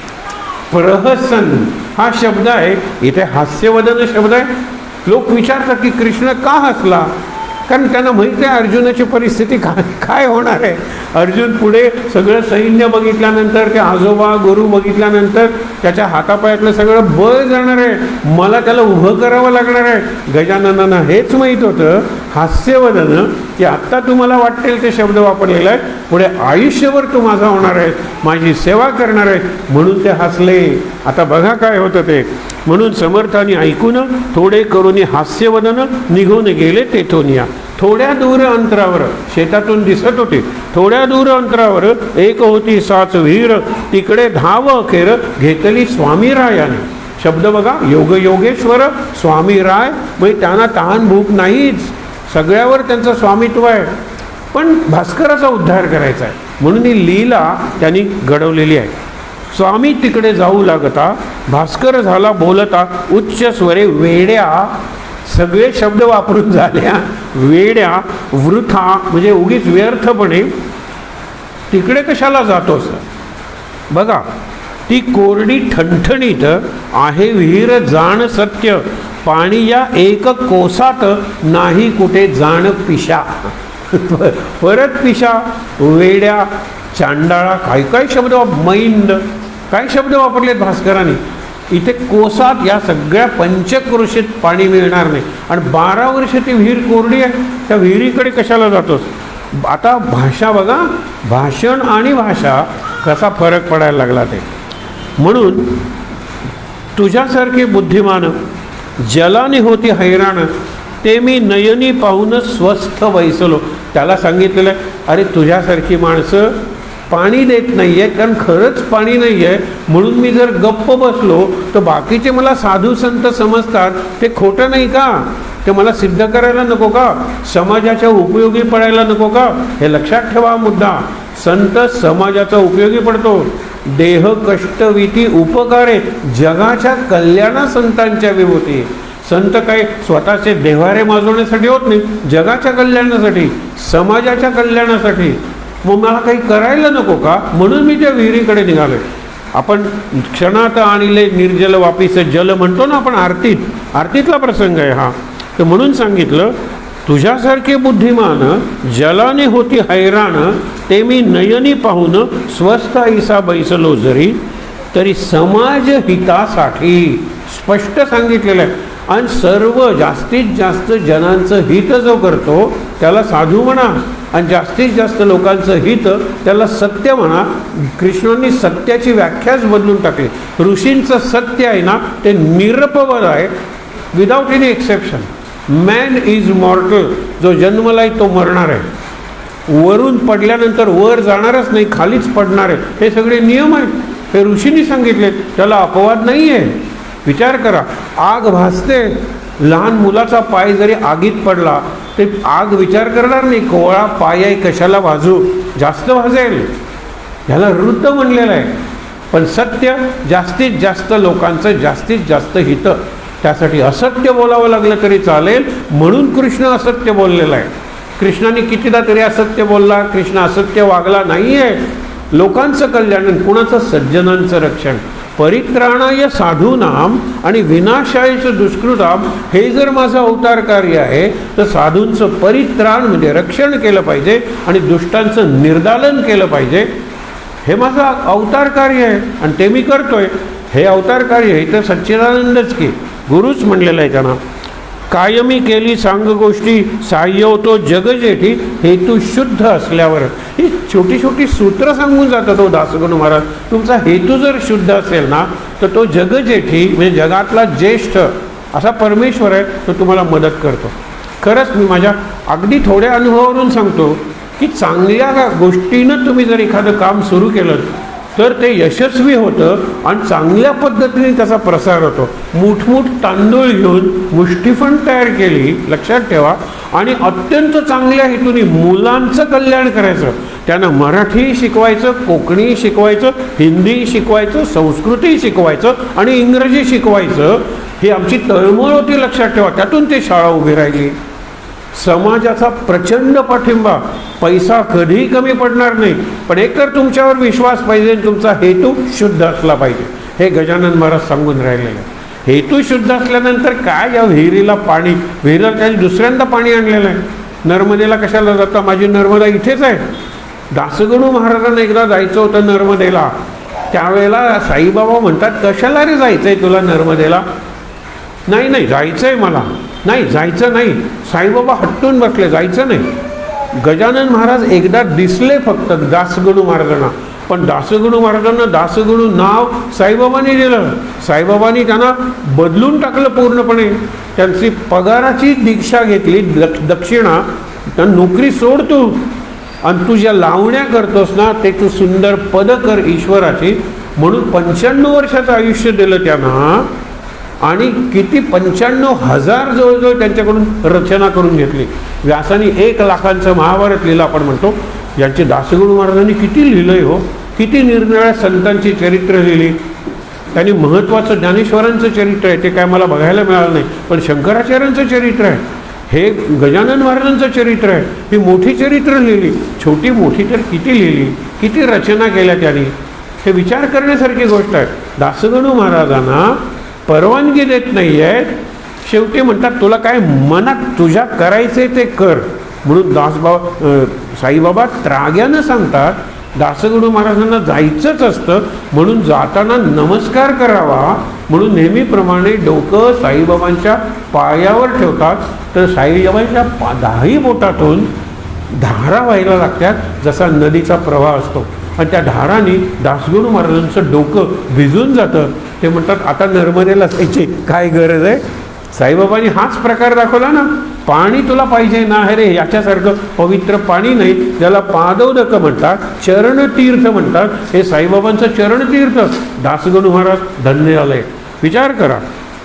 प्रहसन हा शब्द आहे, इथे हास्यवदन शब्द आहे. लोक विचारतात की कृष्ण का हसला, कारण त्यांना माहिती आहे अर्जुनाची परिस्थिती काय होणार आहे. अर्जुन पुढे सगळं सैन्य बघितल्यानंतर, ते आजोबा गुरु बघितल्यानंतर त्याच्या हातापायातलं सगळं बळ जाणार आहे, मला त्याला उभं करावं लागणार आहे. गजाननांना हेच माहीत होतं, हास्यवदन, की आत्ता तुम्हाला वाटेल ते शब्द वापरलेला आहे, पुढे आयुष्यभर तू माझा होणार आहे, माझी सेवा करणार आहे, म्हणून ते हसले. आता बघा काय होतं ते. म्हणून समर्थांनी ऐकून थोडे करून हास्यवदन निघून गेले तेथून. या थोड्या दूर अंतरावर, शेतातून दिसत होते, थोड्या दूर अंतरावर एक होती 6 विहीर, तिकडे धाव अखेर घेतली स्वामीरायाने. शब्द बघा, योगेश्वर स्वामीराय, म्हणजे त्यांना तहान भूक नाहीच, सगळ्यावर त्यांचं स्वामित्व आहे, पण भास्कराचा उद्धार करायचा आहे म्हणून ही लीला त्यांनी घडवलेली आहे. स्वामी तिकडे जाऊ लागता, भास्कर झाला बोलता उच्च स्वरे, वेड्या, सगळे शब्द वापरून झाल्या, वेड्या, वृथा म्हणजे उगीच व्यर्थपणे तिकडे कशाला जातोस. बघा, ती कोरडी ठणठणीत आहे विहीर, जाण सत्य, पाणी या एक कोसात, नाही कुठे जाण पिशा. परत पिशा, वेड्या, चांडाळा, काय शब्द, मैंद, काय शब्द वापरलेत भास्करांनी. इथे कोसात या सगळ्या पंचक्रोशीत पाणी मिळणार नाही, आणि 12 वर्ष ती विहीर कोरडी आहे, त्या विहिरीकडे कशाला जातोस. आता भाषा बघा, भाषण आणि भाषा कसा फरक पडायला लागला ते. म्हणून तुझ्यासारखे बुद्धिमान जलाने होती हैराण, ते मी नयनी पाहून स्वस्थ बैसलो. त्याला सांगितलेलं आहे, अरे तुझ्यासारखी माणसं पाणी देत नाही आहे, कारण खरंच पाणी नाही आहे, म्हणून मी जर गप्प बसलो तर बाकीचे मला साधू संत समजतात, ते खोटं नाही का, ते मला सिद्ध करायला नको का, समाजाच्या उपयोगी पडायला नको का. हे लक्षात ठेवा मुद्दा, संत समाजाचा उपयोगी पडतो. देह कष्टविती उपकारे, जगाच्या कल्याणा संतांच्या विभूती. संत काय स्वतःचे देव्हारे माजवण्यासाठी होत नाही, जगाच्या कल्याणासाठी, समाजाच्या कल्याणासाठी. मग मला काही करायला नको का, म्हणून मी त्या विहिरीकडे निघालोय. आपण क्षणात आणले निर्जल वापिस जल म्हणतो ना आपण आरतीतला प्रसंग आहे हा. तर म्हणून सांगितलं, तुझ्यासारखे बुद्धिमान जलाने होती हैराण, ते मी नयनी पाहून स्वस्थ ऐसा बैसलो जरी, तरी समाज हितासाठी स्पष्ट सांगितलेलं आहे. आणि सर्व जास्तीत जास्त जनांचं हित जो करतो त्याला साधू म्हणा, आणि जास्तीत जास्त लोकांचं हित त्याला सत्य म्हणा. कृष्णांनी सत्याची व्याख्याच बदलून टाकली. ऋषींचं सत्य आहे ना ते निरपवाद आहे, without any exception. Man is मॉर्टल, जो जन्मलाय तो मरणार आहे, वरून पडल्यानंतर वर जाणारच नाही, खालीच पडणार आहे. हे सगळे नियम आहेत, हे ऋषींनी सांगितले, त्याला अपवाद नाही आहे. विचार करा, आग भासते, लहान मुलाचा पाय जरी आगीत पडला ते आग विचार करणार नाही, कोवळा पाय आहे कशाला भाजू, जास्त भाजेल, ह्याला वृत्त म्हणलेलं आहे. पण सत्य जास्तीत जास्त लोकांचं जास्तीत जास्त हित, त्यासाठी असत्य बोलावं लागलं तरी चालेल, म्हणून कृष्ण असत्य बोललेला आहे. कृष्णाने कितीदा तरी असत्य बोलला, कृष्ण असत्य वागला नाही आहे. लोकांचं कल्याण, कुणाचं, सज्जनांचं रक्षण. परित्राणाय साधूनाम आणि विनाशायच दुष्कृताम, हे जर माझं अवतार कार्य आहे तर साधूंचं परित्राण म्हणजे रक्षण केलं पाहिजे आणि दुष्टांचं निर्दालन केलं पाहिजे. हे माझं अवतार कार्य आहे आणि ते मी करतोय. हे अवतार कार्य आहे तर सच्चिदानंदच की, गुरुच म्हणलेलं आहे त्यांना. कायमी केली सांग गोष्टी, साह्य होतो जग जेठी, हेतू शुद्ध असल्यावर. ही छोटी छोटी सूत्र सांगून जातात तो दासगुरु महाराज. तुमचा हेतू जर शुद्ध असेल ना तर तो जगजेठी म्हणजे जगातला ज्येष्ठ असा परमेश्वर आहे, तो तुम्हाला मदत करतो. खरंच मी माझ्या अगदी थोड्या अनुभवावरून सांगतो की चांगल्या गोष्टीनं तुम्ही जर एखादं काम सुरू केलं तर ते यशस्वी होतं आणि चांगल्या पद्धतीने त्याचा प्रसार होतो. मुठमुठ तांदूळ घेऊन मुष्टिफण तयार केली, लक्षात ठेवा, आणि अत्यंत चांगल्या हेतूने मुलांचं कल्याण करायचं. त्यांना मराठी शिकवायचं, कोकणी शिकवायचं, हिंदी शिकवायचं, संस्कृतही शिकवायचं आणि इंग्रजी शिकवायचं. ही आमची तळमळ होती, लक्षात ठेवा. त्यातून ती शाळा उभी राहिली. समाजाचा प्रचंड पाठिंबा, पैसा कधीही कमी पडणार नाही, पण एकतर तुमच्यावर विश्वास पाहिजे, तुमचा हेतू शुद्ध असला पाहिजे. हे गजानन महाराज सांगून राहिलेले आहे. हेतू शुद्ध असल्यानंतर काय, या विहिरीला पाणी, विहिरीला त्यांनी दुसऱ्यांदा पाणी आणलेलं आहे. नर्मदेला कशाला जाता, माझी नर्मदा इथेच आहे. दासगणू महाराजांना एकदा जायचं होतं नर्मदेला. त्यावेळेला साईबाबा म्हणतात, कशाला रे जायचं आहे तुला नर्मदेला? नाही नाही, जायचं आहे मला. नाही, जायचं नाही. साईबाबा हट्टून बसले, जायचं नाही. गजानन महाराज एकदा दिसले फक्त दासगणू महाराजांना, पण दासगणू महाराजांना दासगणू नाव साईबाबांनी दिलं. साईबाबांनी त्यांना बदलून टाकलं पूर्णपणे. त्यांची पगाराची दीक्षा घेतली, दक्षिणा. त्या नोकरी सोड तू, आणि तू ज्या लावण्या करतोस ना, ते तू सुंदर पद कर ईश्वराची. म्हणून 95 वर्षाचं आयुष्य दिलं त्यांना, आणि किती 95,000 जवळजवळ त्यांच्याकडून रचना करून घेतली. व्यासानी 1 लाखांचं महाभारत लिहिलं आपण म्हणतो. यांचे दासगणू महाराजांनी किती लिहिलंय हो, किती निरनिराळ्या संतांची चरित्र लिहिली. त्यांनी महत्त्वाचं ज्ञानेश्वरांचं चरित्र आहे, ते काय मला बघायला मिळालं नाही, पण शंकराचार्यांचं चरित्र आहे, हे गजानन महाराजांचं चरित्र आहे. ही मोठी चरित्र लिहिली, छोटी मोठी तर किती लिहिली, किती रचना केल्या त्यांनी. हे विचार करण्यासारखी गोष्ट आहे. दासगणू महाराजांना परवानगी देत नाही आहेत. शेवटी म्हणतात, तुला काय मनात तुझ्या करायचे ते कर. म्हणून साईबाबा त्राग्यानं सांगतात, दासगणू महाराजांना जायचंच असतं, म्हणून जाताना नमस्कार करावा म्हणून नेहमीप्रमाणे डोकं साईबाबांच्या पायावर ठेवतात. तर साईबाबांच्या 10ही बोटातून धारा व्हायला लागतात, जसा नदीचा प्रवाह असतो, आणि त्या धाराने दासगणू महाराजांचं डोकं भिजून जातं. ते म्हणतात, आता नर्मदेला जायची काय गरज आहे? साईबाबांनी हाच प्रकार दाखवला ना. पाणी तुला पाहिजे ना, अरे याच्यासारखं पवित्र पाणी नाही, ज्याला पादोदक म्हणतात, चरणतीर्थ म्हणतात. हे साईबाबांचं चरणतीर्थ. दासगणू महाराज धन्य आलंय. विचार करा.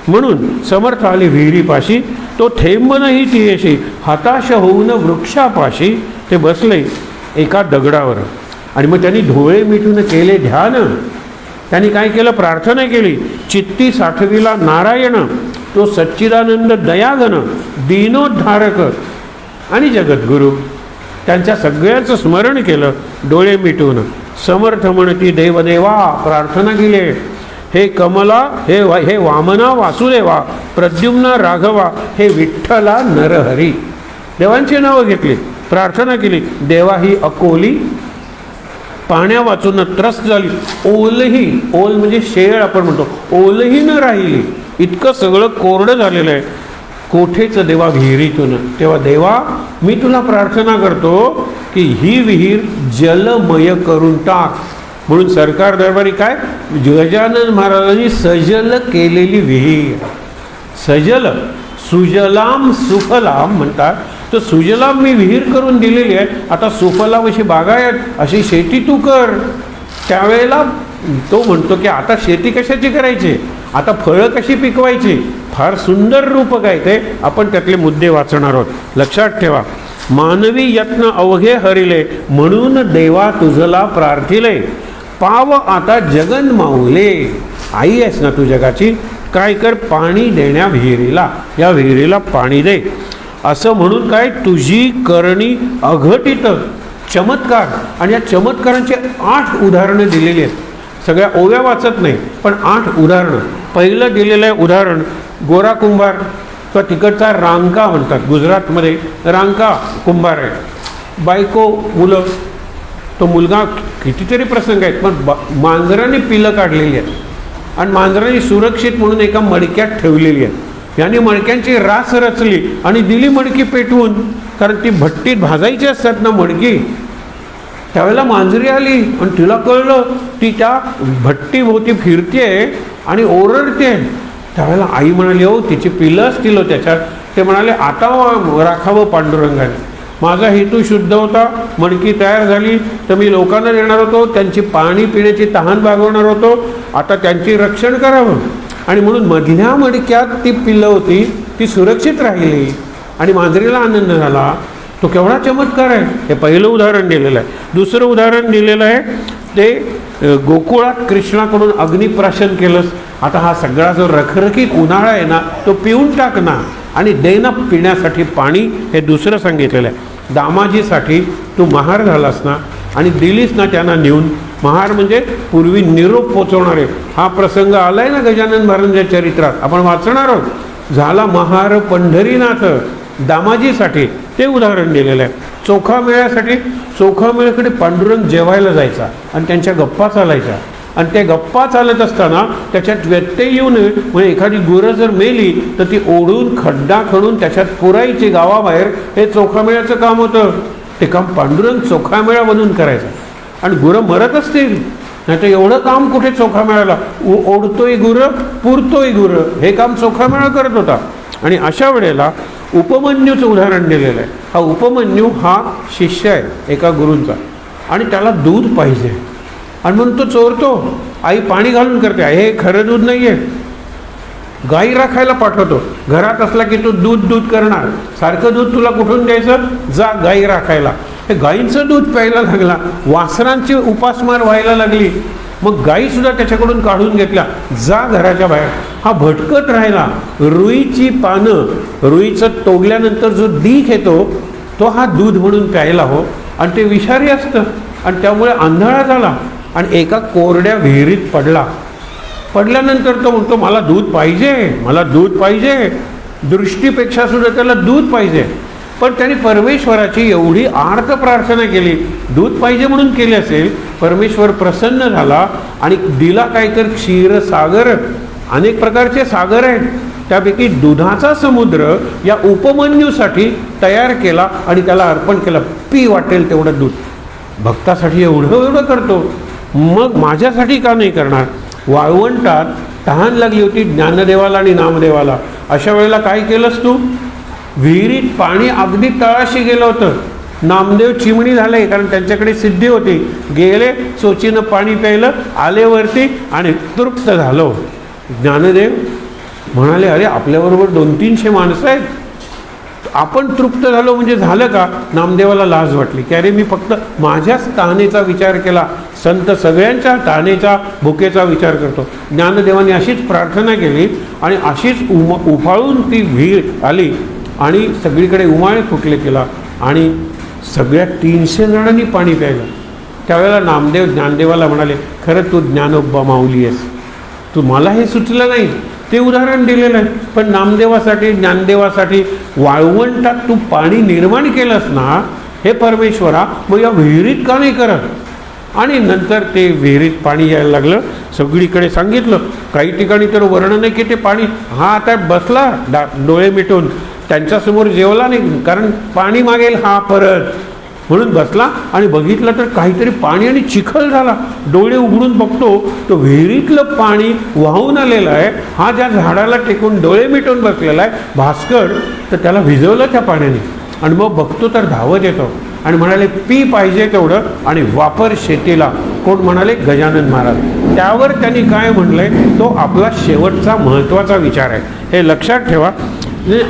म्हणून समर्थ आले विहिरीपाशी, तो थेंब नाही तियेशी, हताश होऊन वृक्षापाशी ते बसले एका दगडावर. आणि मग त्यांनी डोळे मिटून केले ध्यान. त्यांनी काय केलं? प्रार्थना केली. चित्ती साठविला नारायण, तो सच्चिदानंद दयाघन, दीनोद्धारक आणि जगद्गुरु. त्यांच्या सगळ्यांचं स्मरण केलं डोळे मिटून. समर्थ म्हणती देवदेवा, प्रार्थना केली. हे कमला, हे वामना वासुदेवा, प्रद्युम्न राघवा, हे विठ्ठला नरहरी. देवांची नावं घेतली, प्रार्थना केली. देवा ही अकोली पाण्या वाचून त्रस्त झाली. ओलही, ओल म्हणजे शेळ आपण म्हणतो, ओलही न राहिली. इतकं सगळं कोरडं झालेलं आहे. कोठेचं देवा विहिरीतून. तेव्हा देवा, मी तुला प्रार्थना करतो की ही विहीर जलमय करून टाक. म्हणून सरकार दरबारी काय, गजानन महाराजांनी सजल केलेली विहीर. सजल, सुजलाम सुफलाम म्हणतात. तर सुजलाम मी विहीर करून दिलेली आहे, आता सुफलाम अशी बागायत, अशी शेती तू कर. त्यावेळेला तो म्हणतो की आता शेती कशाची करायची, आता फळं कशी पिकवायची. फार सुंदर रूपक आहे ते. आपण त्यातले मुद्दे वाचणार आहोत. लक्षात ठेवा. मानवी यत्न अवघे हरिले, म्हणून देवा तुझला प्रार्थिले. पाव आता जगन माऊले. आई आहेस ना तू जगाची, काय कर, पाणी देण्या विहिरीला, या विहिरीला पाणी दे. असं म्हणून काय, तुझी करणी अघटित चमत्कार. आणि या चमत्कारांचे 8 उदाहरणं दिलेली आहेत. सगळ्या ओव्या वाचत नाही, पण 8 उदाहरणं. पहिलं दिलेलं आहे उदाहरण, गोरा कुंभार किंवा तिकडचा रांका म्हणतात, गुजरातमध्ये रांका कुंभार आहे. बायको, मुलं. तो मुलगा, कितीतरी प्रसंग आहेत, पण मांजराने पिलं काढलेली आहेत आणि मांजराने सुरक्षित म्हणून एका मडक्यात ठेवलेली आहे. याने मडक्यांची रास रचली आणि दिली मडकी पेटवून, कारण ती भट्टीत भाजायची असतात ना मडकी. त्यावेळेला मांजरी आली आणि तिला कळलं ती त्या भट्टीभोवती फिरते आणि ओरडते. त्यावेळेला आई म्हणाली, हो तिची पिलं असतील हो त्याच्यात. ते म्हणाले, आता राखावं पांडुरंगाने. माझा हेतू शुद्ध होता, मडकी तयार झाली तर मी लोकांना देणार होतो, त्यांची पाणी पिण्याची तहान भागवणार होतो, आता त्यांची रक्षण करावं. आणि म्हणून मधल्या मडक्यात ती पिल्लं होती, ती सुरक्षित राहिली आणि मांजरीला आनंद झाला. तो केवढा चमत्कार आहे. हे पहिलं उदाहरण दिलेलं आहे. दुसरं उदाहरण दिलेलं आहे ते गोकुळात कृष्णाकडून अग्निप्राशन केलंस. आता हा सगळा जो रखरखीत उन्हाळा आहे ना, तो पिऊन टाक ना आणि दे ना पिण्यासाठी पाणी. हे दुसरं सांगितलेलं आहे. दामाजीसाठी तू महार झालास ना आणि दिलीस ना त्यांना नेऊन. महार म्हणजे पूर्वी निरोप पोचवणारे. हा प्रसंग आलाय ना गजानन महाराजांच्या चरित्रात, आपण वाचणार आहोत. झाला महार पंढरीनाथ दामाजीसाठी, ते उदाहरण दिलेलं आहे. चोखा मेळ्यासाठी, चोखा मेळ्याकडे पांडुरंग जेवायला जायचा आणि त्यांच्या गप्पा चालायच्या. आणि त्या गप्पा चालत असताना त्याच्यात व्यत्यय येऊ नये म्हणजे एखादी गुरं जर मेली तर ती ओढून खड्डा खणून त्याच्यात पुरायची गावाबाहेर. हे चोखामेळ्याचं काम होतं. ते काम पांडुरंग चोखामेळा बनवून करायचं. आणि गुरं मरत असतील नाही तर एवढं काम कुठे चोखामेळ्याला. ओढतोय गुरं, पुरतोय गुरं, हे काम चोखामेळा करत होता. आणि अशा वेळेला उपमन्यूचं उदाहरण दिलेलं आहे. हा उपमन्यू हा शिष्य आहे एका गुरूंचा आणि त्याला दूध पाहिजे आणि म्हणून तो चोरतो. आई पाणी घालून करते. हे खरं दूध नाही आहे. गाई राखायला पाठवतो. घरात असला की तू दूध दूध करणार, सारखं दूध तुला कुठून द्यायचं, जा गाई राखायला. हे गाईंचं दूध प्यायला लागला, वासरांची उपासमार व्हायला लागली. मग गाईसुद्धा त्याच्याकडून काढून घेतल्या, जा घराच्या बाहेर. हा भटकत राहिला. रुईची पानं, रुईचं तोडल्यानंतर जो दीख येतो तो हा दूध म्हणून प्यायला हो. आणि ते विषारी असतं आणि त्यामुळे आंधळा झाला आणि एका कोरड्या विहिरीत पडला. पडल्यानंतर तो म्हणतो मला दूध पाहिजे, मला दूध पाहिजे. दृष्टीपेक्षा सुद्धा त्याला दूध पाहिजे. पण त्याने परमेश्वराची एवढी आर्त प्रार्थना केली, दूध पाहिजे म्हणून केली असेल. परमेश्वर प्रसन्न झाला आणि दिला काय तर क्षीरसागर. अनेक प्रकारचे सागर आहेत, त्यापैकी दुधाचा समुद्र या उपमन्यूसाठी तयार केला आणि त्याला अर्पण केलं. पी वाटेल तेवढं दूध. भक्तासाठी एवढं करतो, मग माझ्यासाठी का नाही करणार. वाळवंटात तहान लागली होती ज्ञानदेवाला आणि नामदेवाला. अशा वेळेला काय केलंस तू. विहिरीत पाणी अगदी तळाशी गेलं होतं. नामदेव चिमणी झाले कारण त्यांच्याकडे सिद्धी होती. गेले, चोचीनं पाणी प्यायलं, आले वरती आणि तृप्त झालो. ज्ञानदेव म्हणाले अरे आपल्याबरोबर 200-300 माणसं आहेत, आपण तृप्त झालो म्हणजे झालं का. नामदेवाला लाज वाटली की अरे मी फक्त माझ्याच तहानेचा विचार केला. संत सगळ्यांच्या तहानेचा भुकेचा विचार करतो. ज्ञानदेवाने अशीच प्रार्थना केली आणि अशीच उफाळून ती विहीर आली आणि सगळीकडे उमाळे फुटले केला आणि सगळ्या 300 जणांनी पाणी प्यायलं. त्यावेळेला नामदेव ज्ञानदेवाला म्हणाले खरं तू ज्ञानोबा माऊली आहेस, तू मला हे सुचलं नाही. ते उदाहरण दिलेलं आहे. पण नामदेवासाठी ज्ञानदेवासाठी वाळवंटात तू पाणी निर्माण केलंस ना हे परमेश्वरा, मग या विहिरीत का नाही करत. आणि नंतर ते विहिरीत पाणी यायला लागलं. सगळीकडे सांगितलं. काही ठिकाणी तर वर्णन आहे की ते पाणी हा आता बसला डोळे मिटून, त्यांच्यासमोर जेवला नाही कारण पाणी मागेल हा परत, म्हणून बसला आणि बघितलं तर काहीतरी पाणी आणि चिखल झाला. डोळे उघडून बघतो तो विहिरीतलं पाणी वाहून आलेलं आहे. हा ज्या झाडाला टेकून डोळे मिटून बसलेला आहे भास्कर, तर त्याला भिजवलं त्या पाण्याने. आणि मग बघतो तर धावत येतो आणि म्हणाले पी पाहिजे तेवढं आणि वापर शेतीला. कोण म्हणाले गजानन महाराज. त्यावर त्यांनी काय म्हणलंय, तो आपला शेवटचा महत्त्वाचा विचार आहे. हे लक्षात ठेवा.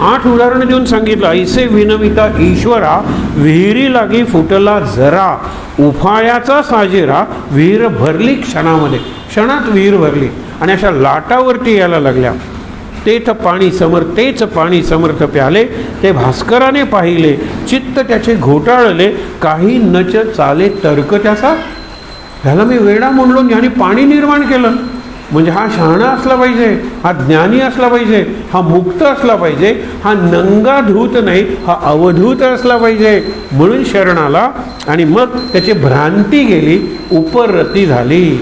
8 उदाहरणं देऊन सांगितलं. ऐसे विनविता ईश्वरा विहिरी लागी फुटला जरा, उफाळ्याचा साजेरा विहीर भरली क्षणामध्ये. क्षणात विहीर भरली आणि अशा लाटावरती यायला लागल्या. तेच पाणी समर्थ प्याले, ते भास्कराने पाहिले, चित्त त्याचे घोटाळले, काही नच चाले तर्क त्याचा. ह्याला मी वेडा म्हणलो, याने पाणी निर्माण केलं. म्हणजे हा शहाणा असला पाहिजे, हा ज्ञानी असला पाहिजे, हा मुक्त असला पाहिजे, हा नंगा धूत नाही, हा अवधूत असला पाहिजे. म्हणून शरणाला आणि मग त्याची भ्रांती गेली, उपरती झाली.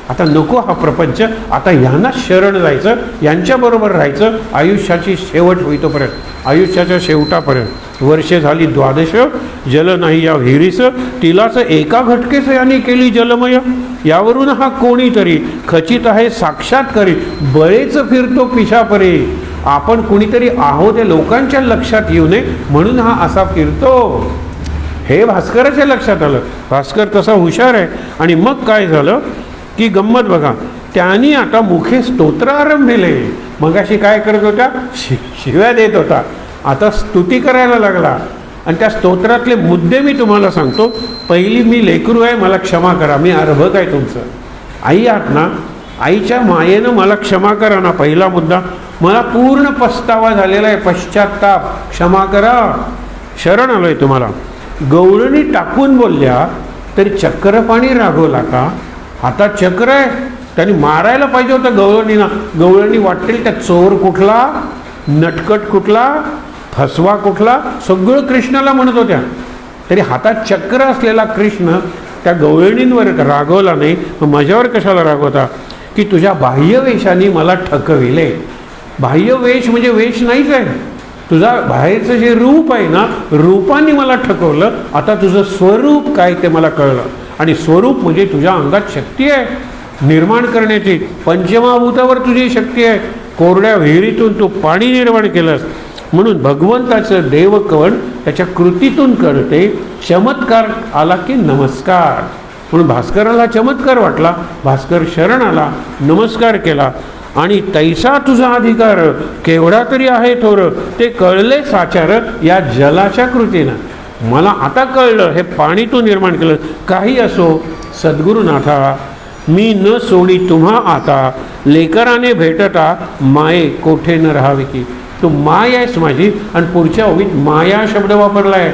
आता नको हा प्रपंच, आता यांना शरण जायचं, यांच्याबरोबर राहायचं आयुष्याची शेवट होईतोपर्यंत, आयुष्याच्या शेवटापर्यंत. वर्षे झाली 12, जल नाही या विहिरीस, तिलाच एका घटकेस यांनी केली जलमय. यावरून हा कोणीतरी खचित आहे साक्षात करी, बळेच फिरतो पिशापरे. आपण कोणीतरी आहोत हे लोकांच्या लक्षात येऊ नये म्हणून हा असा फिरतो. हे भास्कराच्या लक्षात आलं. भास्कर तसा हुशार आहे. आणि मग काय झालं की गंमत बघा, त्यांनी आता मुखे स्तोत्र आरंभिले. मगाशी काय करत होत्या, शिव्या देत होता, आता स्तुती करायला लागला. आणि त्या स्तोत्रातले मुद्दे मी तुम्हाला सांगतो. पहिली, मी लेकरू आहे, मला क्षमा करा, मी अर्भक आहे तुमचं. आई आहात ना, आईच्या मायेनं मला क्षमा करा ना, पहिला मुद्दा. मला पूर्ण पस्तावा झालेला आहे, पश्चात्ताप, क्षमा करा, शरण आलोय तुम्हाला. गवळणी टाकून बोलल्या तरी चक्रपाणी रागवला का? हातात चक्र आहे, त्यांनी मारायला पाहिजे होतं गवळणीना. गवळणी वाटेल त्या चोर कुठला, नटकट कुठला, फसवा कुठला, सगळं कृष्णाला म्हणत होत्या. तरी हातात चक्र असलेला कृष्ण त्या गवळणींवर रागवला नाही. मग माझ्यावर कशाला रागवता की तुझ्या बाह्यवेशाने मला ठकविले. बाह्यवेश म्हणजे वेश नाहीच आहे, तुझा बाहेरचं जे रूप आहे ना, रूपाने मला ठकवलं. आता तुझं स्वरूप काय ते मला कळलं. आणि स्वरूप म्हणजे तुझ्या अंगात शक्ती आहे निर्माण करण्याची. पंचमहाभूतावर तुझी शक्ती आहे. कोरड्या विहिरीतून तू पाणी निर्माण केलंस. म्हणून भगवंताचं देवकवण त्याच्या कृतीतून करते. चमत्कार आला की नमस्कार. म्हणून भास्कराला चमत्कार वाटला, भास्कर शरण आला, नमस्कार केला. आणि तैसा तुझा अधिकार केवढा तरी आहे थोर, ते कळले साचार या जलाच्या कृतीनं. मला आता कळलं, हे पाणी तू निर्माण केलं. काही असो सद्गुरुनाथा, मी न सोडी तुम्हा आता, लेकराने भेटता माये कोठे न राहावे की. तू माय आहेस माझी. आणि पुढच्या ओळीत माया शब्द वापरला आहे.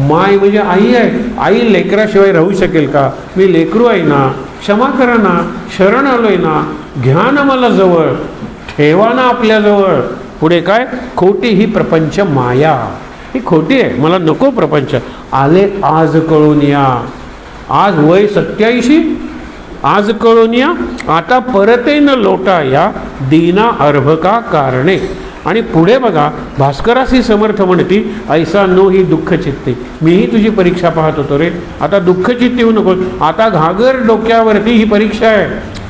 माय म्हणजे आई आहे. आई लेकराशिवाय राहू शकेल का? मी लेकरू आहे ना, क्षमा करा ना, शरण आलोय ना, घ्या ना मला जवळ, ठेवा ना आपल्याजवळ. पुढे काय, खोटी ही प्रपंच माया, ही खोटी आहे, मला नको प्रपंच. आले आज कळून या. आज वय 87, आज कळून या. आता परते न लोटा या, दीना अर्भका कारणे. आणि पुढे बघा, भास्करासी समर्थ म्हणती, ऐसा नो ही दुःख चित्ते. मीही तुझी परीक्षा पाहत होतो रे, आता दुःख चित्ती होऊ नको. आता घागर डोक्यावरती ही परीक्षा आहे,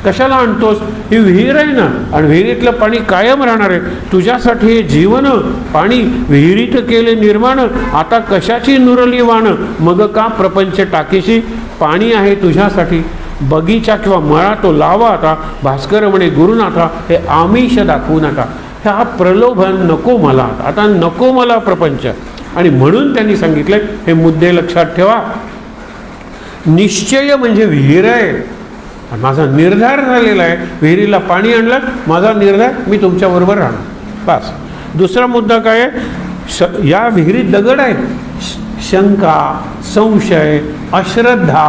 कशाला आणतोस? ही विहीर आहे ना, आणि विहिरीतलं पाणी कायम राहणार आहे. तुझ्यासाठी हे जीवन पाणी विहिरीत केले निर्माण, आता कशाची नुरली वाण, मग का प्रपंच टाकीशी. पाणी आहे तुझ्यासाठी, बगीचा किंवा मळा तो लावा आता. भास्कर म्हणे, गुरुनाथा हे आमिष दाखवू नका, हा प्रलोभन नको मला, आता नको मला प्रपंच. आणि म्हणून त्यांनी सांगितलं, हे मुद्दे लक्षात ठेवा. निश्चय म्हणजे विहीर आहे, माझा निर्धार झालेला आहे. विहिरीला पाणी आणलं, माझा निर्धार, मी तुमच्याबरोबर राहणार, बस. दुसरा मुद्दा काय आहे, या विहिरीत दगड आहे. शंका, संशय, अश्रद्धा,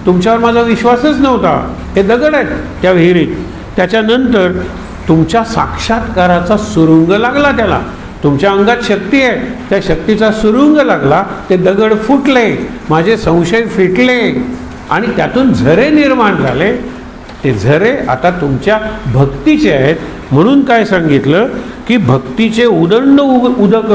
तुमच्यावर माझा विश्वासच नव्हता, हे दगड आहेत त्या विहिरीत. त्याच्यानंतर तुमच्या साक्षात्काराचा सुरुंग लागला त्याला. तुमच्या अंगात शक्ती आहे, त्या शक्तीचा सुरुंग लागला, ते दगड फुटले, माझे संशय फिटले, आणि त्यातून झरे निर्माण झाले. ते झरे आता तुमच्या भक्तीचे आहेत. म्हणून काय सांगितलं की भक्तीचे उदंड उदक,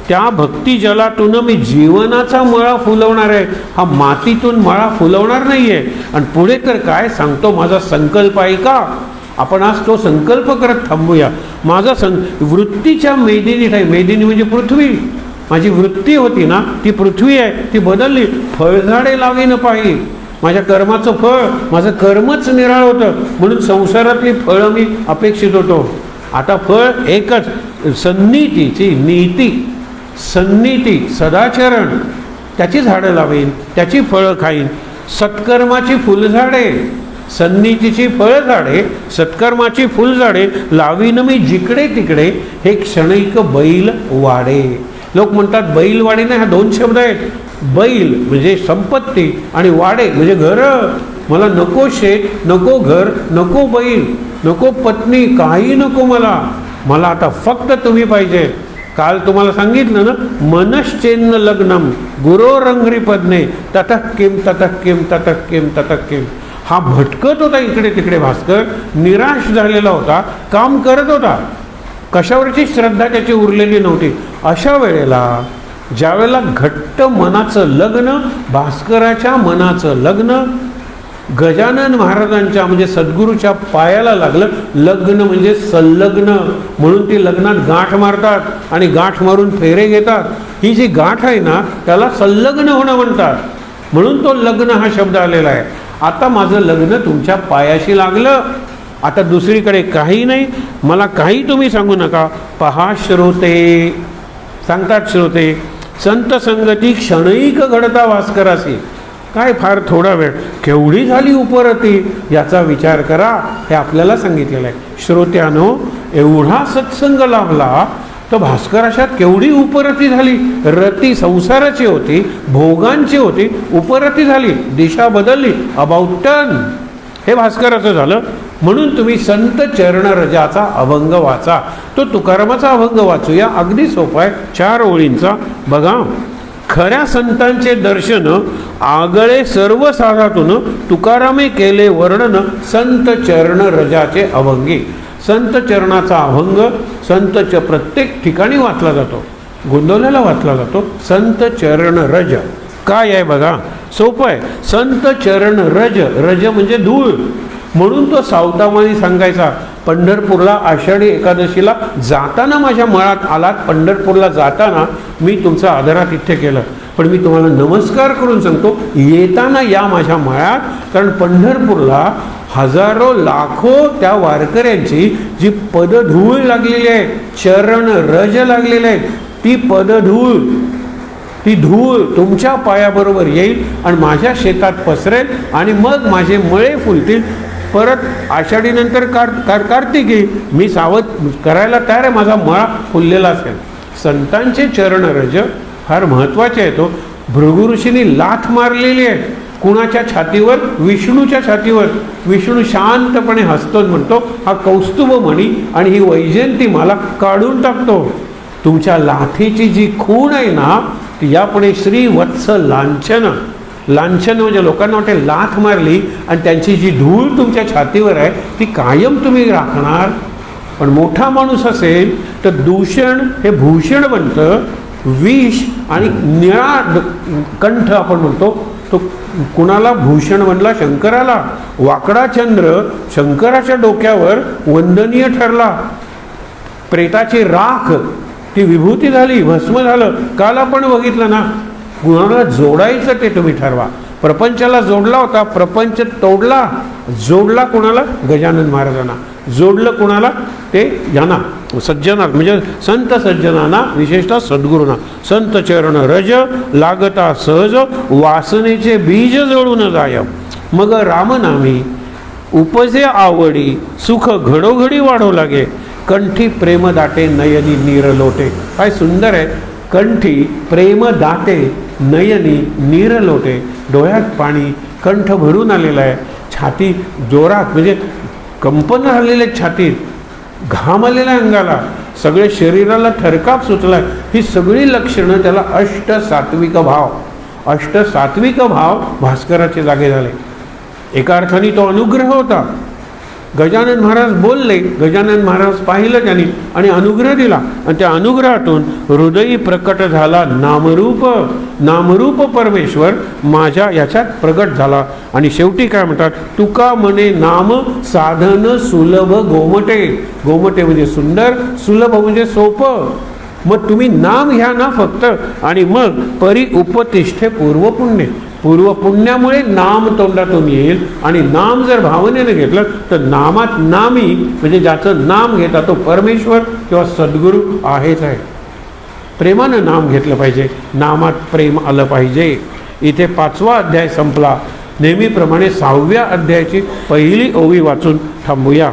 त्या भक्ती जलातून मी जीवनाचा मळा फुलवणार आहे, हा मातीतून मळा फुलवणार नाही आहे. आणि पुढे तर काय सांगतो, माझा संकल्प आहे का. आपण आज तो संकल्प करत थांबूया. माझा वृत्तीच्या मेदिनीत आहे. मेदिनी म्हणजे पृथ्वी. माझी वृत्ती होती ना, ती पृथ्वी आहे, ती बदलली. फळझाडे लावीन पाहिजे, माझ्या कर्माचं फळ, माझं कर्मच निराळ होतं, म्हणून संसारातली फळं मी अपेक्षित होतो. आता फळ एकच, सन्नीतीची नीती, सन्नीती सदाचरण, त्याची झाडं लावीन, त्याची फळं खाईन. सत्कर्माची फुलझाडे, सन्नीतीची फळझाडे, सत्कर्माची फुलझाडे लावीन मी जिकडे तिकडे, हे क्षणिक बैल वाडे. लोक म्हणतात बैल वाडे नाही, हा दोन शब्द आहेत. बैल म्हणजे संपत्ती आणि वाडे म्हणजे घरं. मला नको शेत, नको घर, नको बैल, नको पत्नी, काही नको मला. मला आता फक्त तुम्ही पाहिजे. काल तुम्हाला सांगितलं ना, मनश्चेन्न लग्नम गुरोरंघ्री पद्मे ततः किम ततः किम ततः किम ततः किम. हा भटकत होता इकडे तिकडे. भास्कर निराश झालेला होता, काम करत होता, कशावरची श्रद्धा त्याची उरलेली नव्हती. अशा वेळेला ज्यावेळेला घट्ट मनाचं लग्न, भास्कराच्या मनाचं लग्न, गजानन महाराजांच्या म्हणजे सद्गुरूच्या पायाला लागलं. लग्न म्हणजे संलग्न, म्हणून ती लग्नात गाठ मारतात आणि गाठ मारून फेरे घेतात. ही जी गाठ आहे ना त्याला संलग्न होणं म्हणतात, म्हणून तो लग्न हा शब्द आलेला आहे. आता माझं लग्न तुमच्या पायाशी लागलं, आता दुसरीकडे काही नाही, मला काही तुम्ही सांगू नका. पहा श्रोते, सांगतात श्रोते, संत संगती क्षणैक घडता भास्करासी. काय फार थोडा वेळ, केवढी झाली उपरती याचा विचार करा, हे आपल्याला सांगितलेलं आहे. श्रोत्यानो, एवढा सत्संग लाभला तर भास्कराशात केवढी उपरती झाली. रती संसाराची होती, भोगांची होती, उपरती झाली, दिशा बदलली, अबाउट टर्न. हे भास्कराचं झालं. म्हणून तुम्ही संत चरण रजाचा अभंग वाचा. तो तुकारामाचा अभंग वाचूया, अगदी सोपा आहे, 4 ओळींचा. बघा, खऱ्या संतांचे दर्शन आगळे सर्व साधातून तुकारामे केले वर्णन संत चरण रजाचे अभंगी. संत चरणाचा अभंग संतच्या प्रत्येक ठिकाणी वाचला जातो, गोंदवल्याला वाचला जातो. संत चरण रज काय आहे बघा, सोपं आहे. संत चरण रज, रज म्हणजे धूळ, म्हणून तो सावतामानी सांगायचा. पंढरपूरला आषाढी एकादशीला जाताना माझ्या मळात आलात, पंढरपूरला जाताना मी तुमचं आदरातिथ्य केलं, पण मी तुम्हाला नमस्कार करून सांगतो, येताना या माझ्या मळात. कारण पंढरपूरला हजारो लाखो त्या वारकऱ्यांची जी पदधूळ लागलेली आहे, चरण रज लागलेले आहेत, ती पदधूळ, ती धूळ तुमच्या पायाबरोबर येईल आणि माझ्या शेतात पसरेल आणि मग माझे मळे फुलतील. परत आषाढीनंतर कार्तिकी मी सावध करायला तयार आहे, माझा मळा फुललेला असेल. संतांचे चरण रज फार महत्त्वाचे आहे. तो भृगु ऋषींनी लाथ मारलेली आहे कुणाच्या छातीवर, विष्णूच्या छातीवर. विष्णू शांतपणे हसतो, म्हणतो हा कौस्तुभ मणी आणि ही वैजयंती मला काढून टाकतो. तुमच्या लाथीची जी खूण आहे ना ती यापुढे श्री वत्स लांछन. लांछन म्हणजे लोकांना वाटते लाथ मारली आणि त्यांची जी धूळ तुमच्या छातीवर आहे ती कायम तुम्ही राखणार. पण मोठा माणूस असेल तर दूषण हे भूषण बनतं. विष आणि निळा कंठ आपण म्हणतो, तो कुणाला भूषण बनला? शंकराला. वाकडा चंद्र शंकराच्या डोक्यावर वंदनीय ठरला. प्रेताची राख ती विभूती झाली, भस्म झालं. काल आपण बघितलं ना, कुणाला जोडायचं ते तुम्ही ठरवा. प्रपंचाला जोडला होता, प्रपंच तोडला. जोडला कुणाला? गजानन महाराजांना. जोडलं कुणाला? ते यांना सज्जना, म्हणजे संत सज्जनांना, विशेषतः सद्गुरूंना. संत चरण रज लागता सहज, वासनेचे बीज जोडून जाय. मग रामनामी उपजे आवडी, सुख घडोघडी वाढू लागे. कंठी प्रेम दाटे, नयनी नीर लोटे. काय सुंदर आहे. कंठी प्रेम दाटे, नयनी नीर लोटे. डोळ्यात पाणी, कंठ भरून आलेला आहे, छाती जोरात म्हणजे कंपन झालेले छातीत, घाम आलेला अंगाला, सगळे शरीराला थरकाप सुचला. ही सगळी लक्षणं त्याला अष्टसात्विक भाव, अष्टसात्विक भाव भास्कराचे जागे झाले. एका अर्थाने तो अनुग्रह होता. गजानन महाराज बोलले, गजानन महाराज पाहिलं त्यांनी आणि अनुग्रह दिला. आणि त्या अनुग्रहातून हृदयी प्रकट झाला नामरूप. नामरूप परमेश्वर माझ्या याच्यात प्रगट झाला. आणि शेवटी काय म्हणतात? तुका म्हणे नाम साधन सुलभ गोमटे. गोमटे म्हणजे सुंदर, सुलभ म्हणजे सोपं. मग तुम्ही नाम घ्या ना फक्त, आणि मग परी उपतिष्ठे पूर्व पुण्य. पूर्व पुण्यामुळे नाम तोंडातून येईल. आणि नाम जर भावनेने घेतलं तर नामात नामी म्हणजे ज्याचं नाम घेता तो परमेश्वर किंवा सद्गुरू आहेच आहे. प्रेमानं नाम घेतलं पाहिजे, नामात प्रेम आलं पाहिजे. इथे 5वा अध्याय संपला. नेहमीप्रमाणे 6व्या अध्यायाची पहिली ओवी वाचून थांबूया.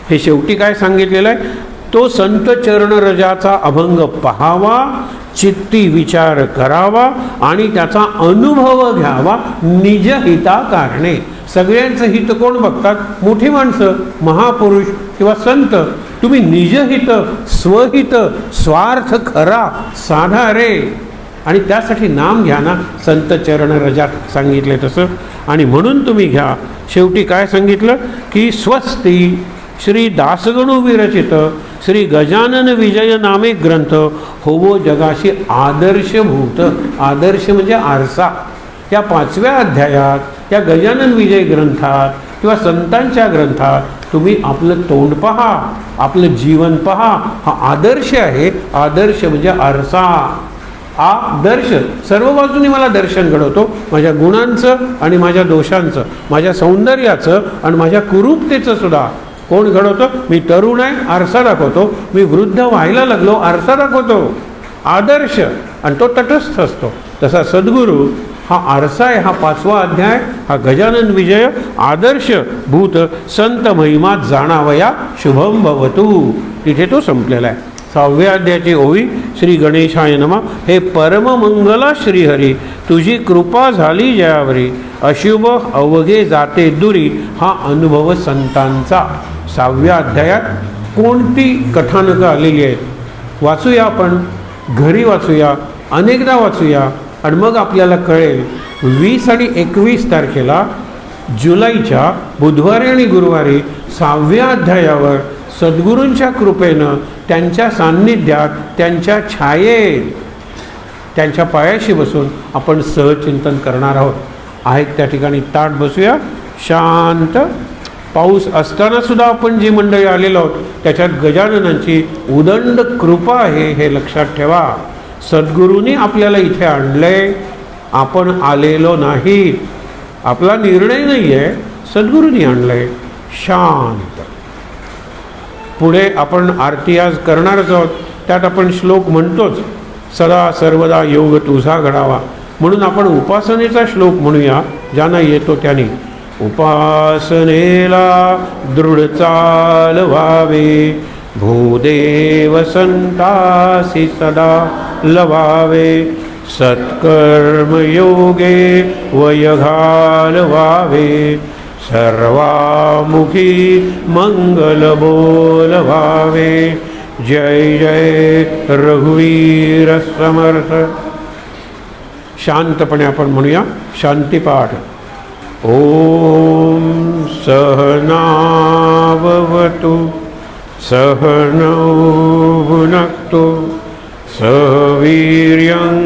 हे शेवटी काय सांगितलेलं आहे? तो संत चरण रजाचा अभंग पहावा, चित्ती विचार करावा आणि त्याचा अनुभव घ्यावा निजहिता कारणे. सगळ्यांचं हित कोण बघतात? मोठी माणसं, महापुरुष किंवा संत. तुम्ही निजहित, स्वहित, स्वार्थ खरा साधा रे. आणि त्यासाठी नाम घ्या ना, संत चरण रजात सांगितले तसं. आणि म्हणून तुम्ही घ्या. शेवटी काय सांगितलं की स्वस्ती श्री दासगणू विरचित श्री गजानन विजय नामे ग्रंथ होवो जगाशी आदर्शभूत. आदर्श म्हणजे आरसा. या 5व्या अध्यायात या गजानन विजय ग्रंथात किंवा संतांच्या ग्रंथात तुम्ही आपलं तोंड पहा, आपलं जीवन पहा. हा आदर्श आहे. आदर्श म्हणजे आरसा. आदर्श सर्व बाजूनी मला दर्शन घडवतो, माझ्या गुणांचं आणि माझ्या दोषांचं, माझ्या सौंदर्याचं आणि माझ्या कुरूपतेचं सुद्धा. कोण घडवतं? मी तरुण आहे, आरसा दाखवतो. मी वृद्ध व्हायला लागलो, आरसा दाखवतो. आदर्श, आणि तो तटस्थ असतो. तसा सद्गुरू हा आरसा आहे. हा 5वा अध्याय, हा गजानन विजय आदर्श भूत संत महिमात जाणावया शुभम भवतु, तिथे तो संपलेला आहे. 6व्या अध्यायाची ओवी. श्री गणेशाय नमः. हे परममंगला श्रीहरी, तुझी कृपा झाली जयावरी, अशुभ अवघे जाते दुरी, हा अनुभव संतांचा. 6व्या अध्यायात कोणती कथानकं आलेली आहेत वाचूया. आपण घरी वाचूया, अनेकदा वाचूया, आणि मग आपल्याला कळेल. 20 आणि 21 तारखेला जुलैच्या बुधवारी आणि गुरुवारी 6व्या अध्यायावर सद्गुरूंच्या कृपेनं त्यांच्या सान्निध्यात, त्यांच्या छायेत, त्यांच्या पायाशी बसून आपण सहचिंतन करणार आहोत. आहेत त्या ठिकाणी ताट बसूया शांत. पाऊस असताना सुद्धा आपण जी मंडळी आलेलो आहोत त्याच्यात गजाननांची उदंड कृपा आहे, हे लक्षात ठेवा. सद्गुरूंनी आपल्याला इथे आणलंय, आपण आलेलो नाही. आपला निर्णय नाही आहे, सद्गुरूंनी आणलंय. शांत. पुढे आपण आरती आज करणारच आहोत. त्यात आपण श्लोक म्हणतोच, सदा सर्वदा योग तुझा घडावा. म्हणून आपण उपासनेचा श्लोक म्हणूया, ज्यांना येतो त्यांनी. उपासनेला दृढ चाल व्हावे, भूदेव संतासी सदा लवावे, सत्कर्म योगे वय घालवावे, सर्वामुखी मंगल बोलवावे. जय जय रघुवीर समर्थ. शांतपणे आपण म्हणूया शांतिपाठ. ओम सहनाववतु सहनौ भुनक्तु सवीर्यं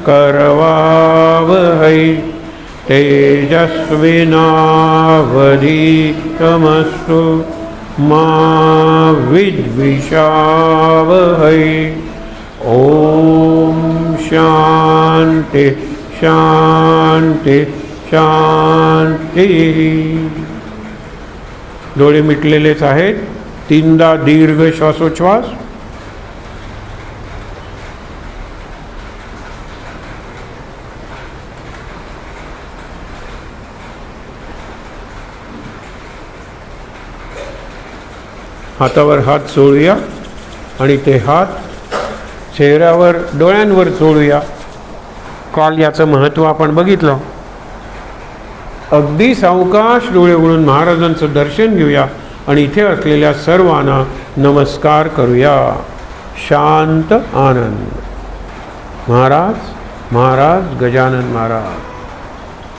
करवावहै तेजस्विनावधीतमस्तु मा विद्विषावहै. ओम शांति शांति शांती. डोळे मिटलेलेच आहेत. 3दा दीर्घ श्वासोच्छ्वास. हातावर हात चोळूया आणि ते हात चेहऱ्यावर, डोळ्यांवर चोळूया. काल याचं महत्त्व आपण बघितलं. अगदी सावकाश डोळे उघडून महाराजांचं दर्शन घेऊया आणि इथे असलेल्या सर्वांना नमस्कार करूया. शांत आनंद. महाराज महाराज गजानन महाराज.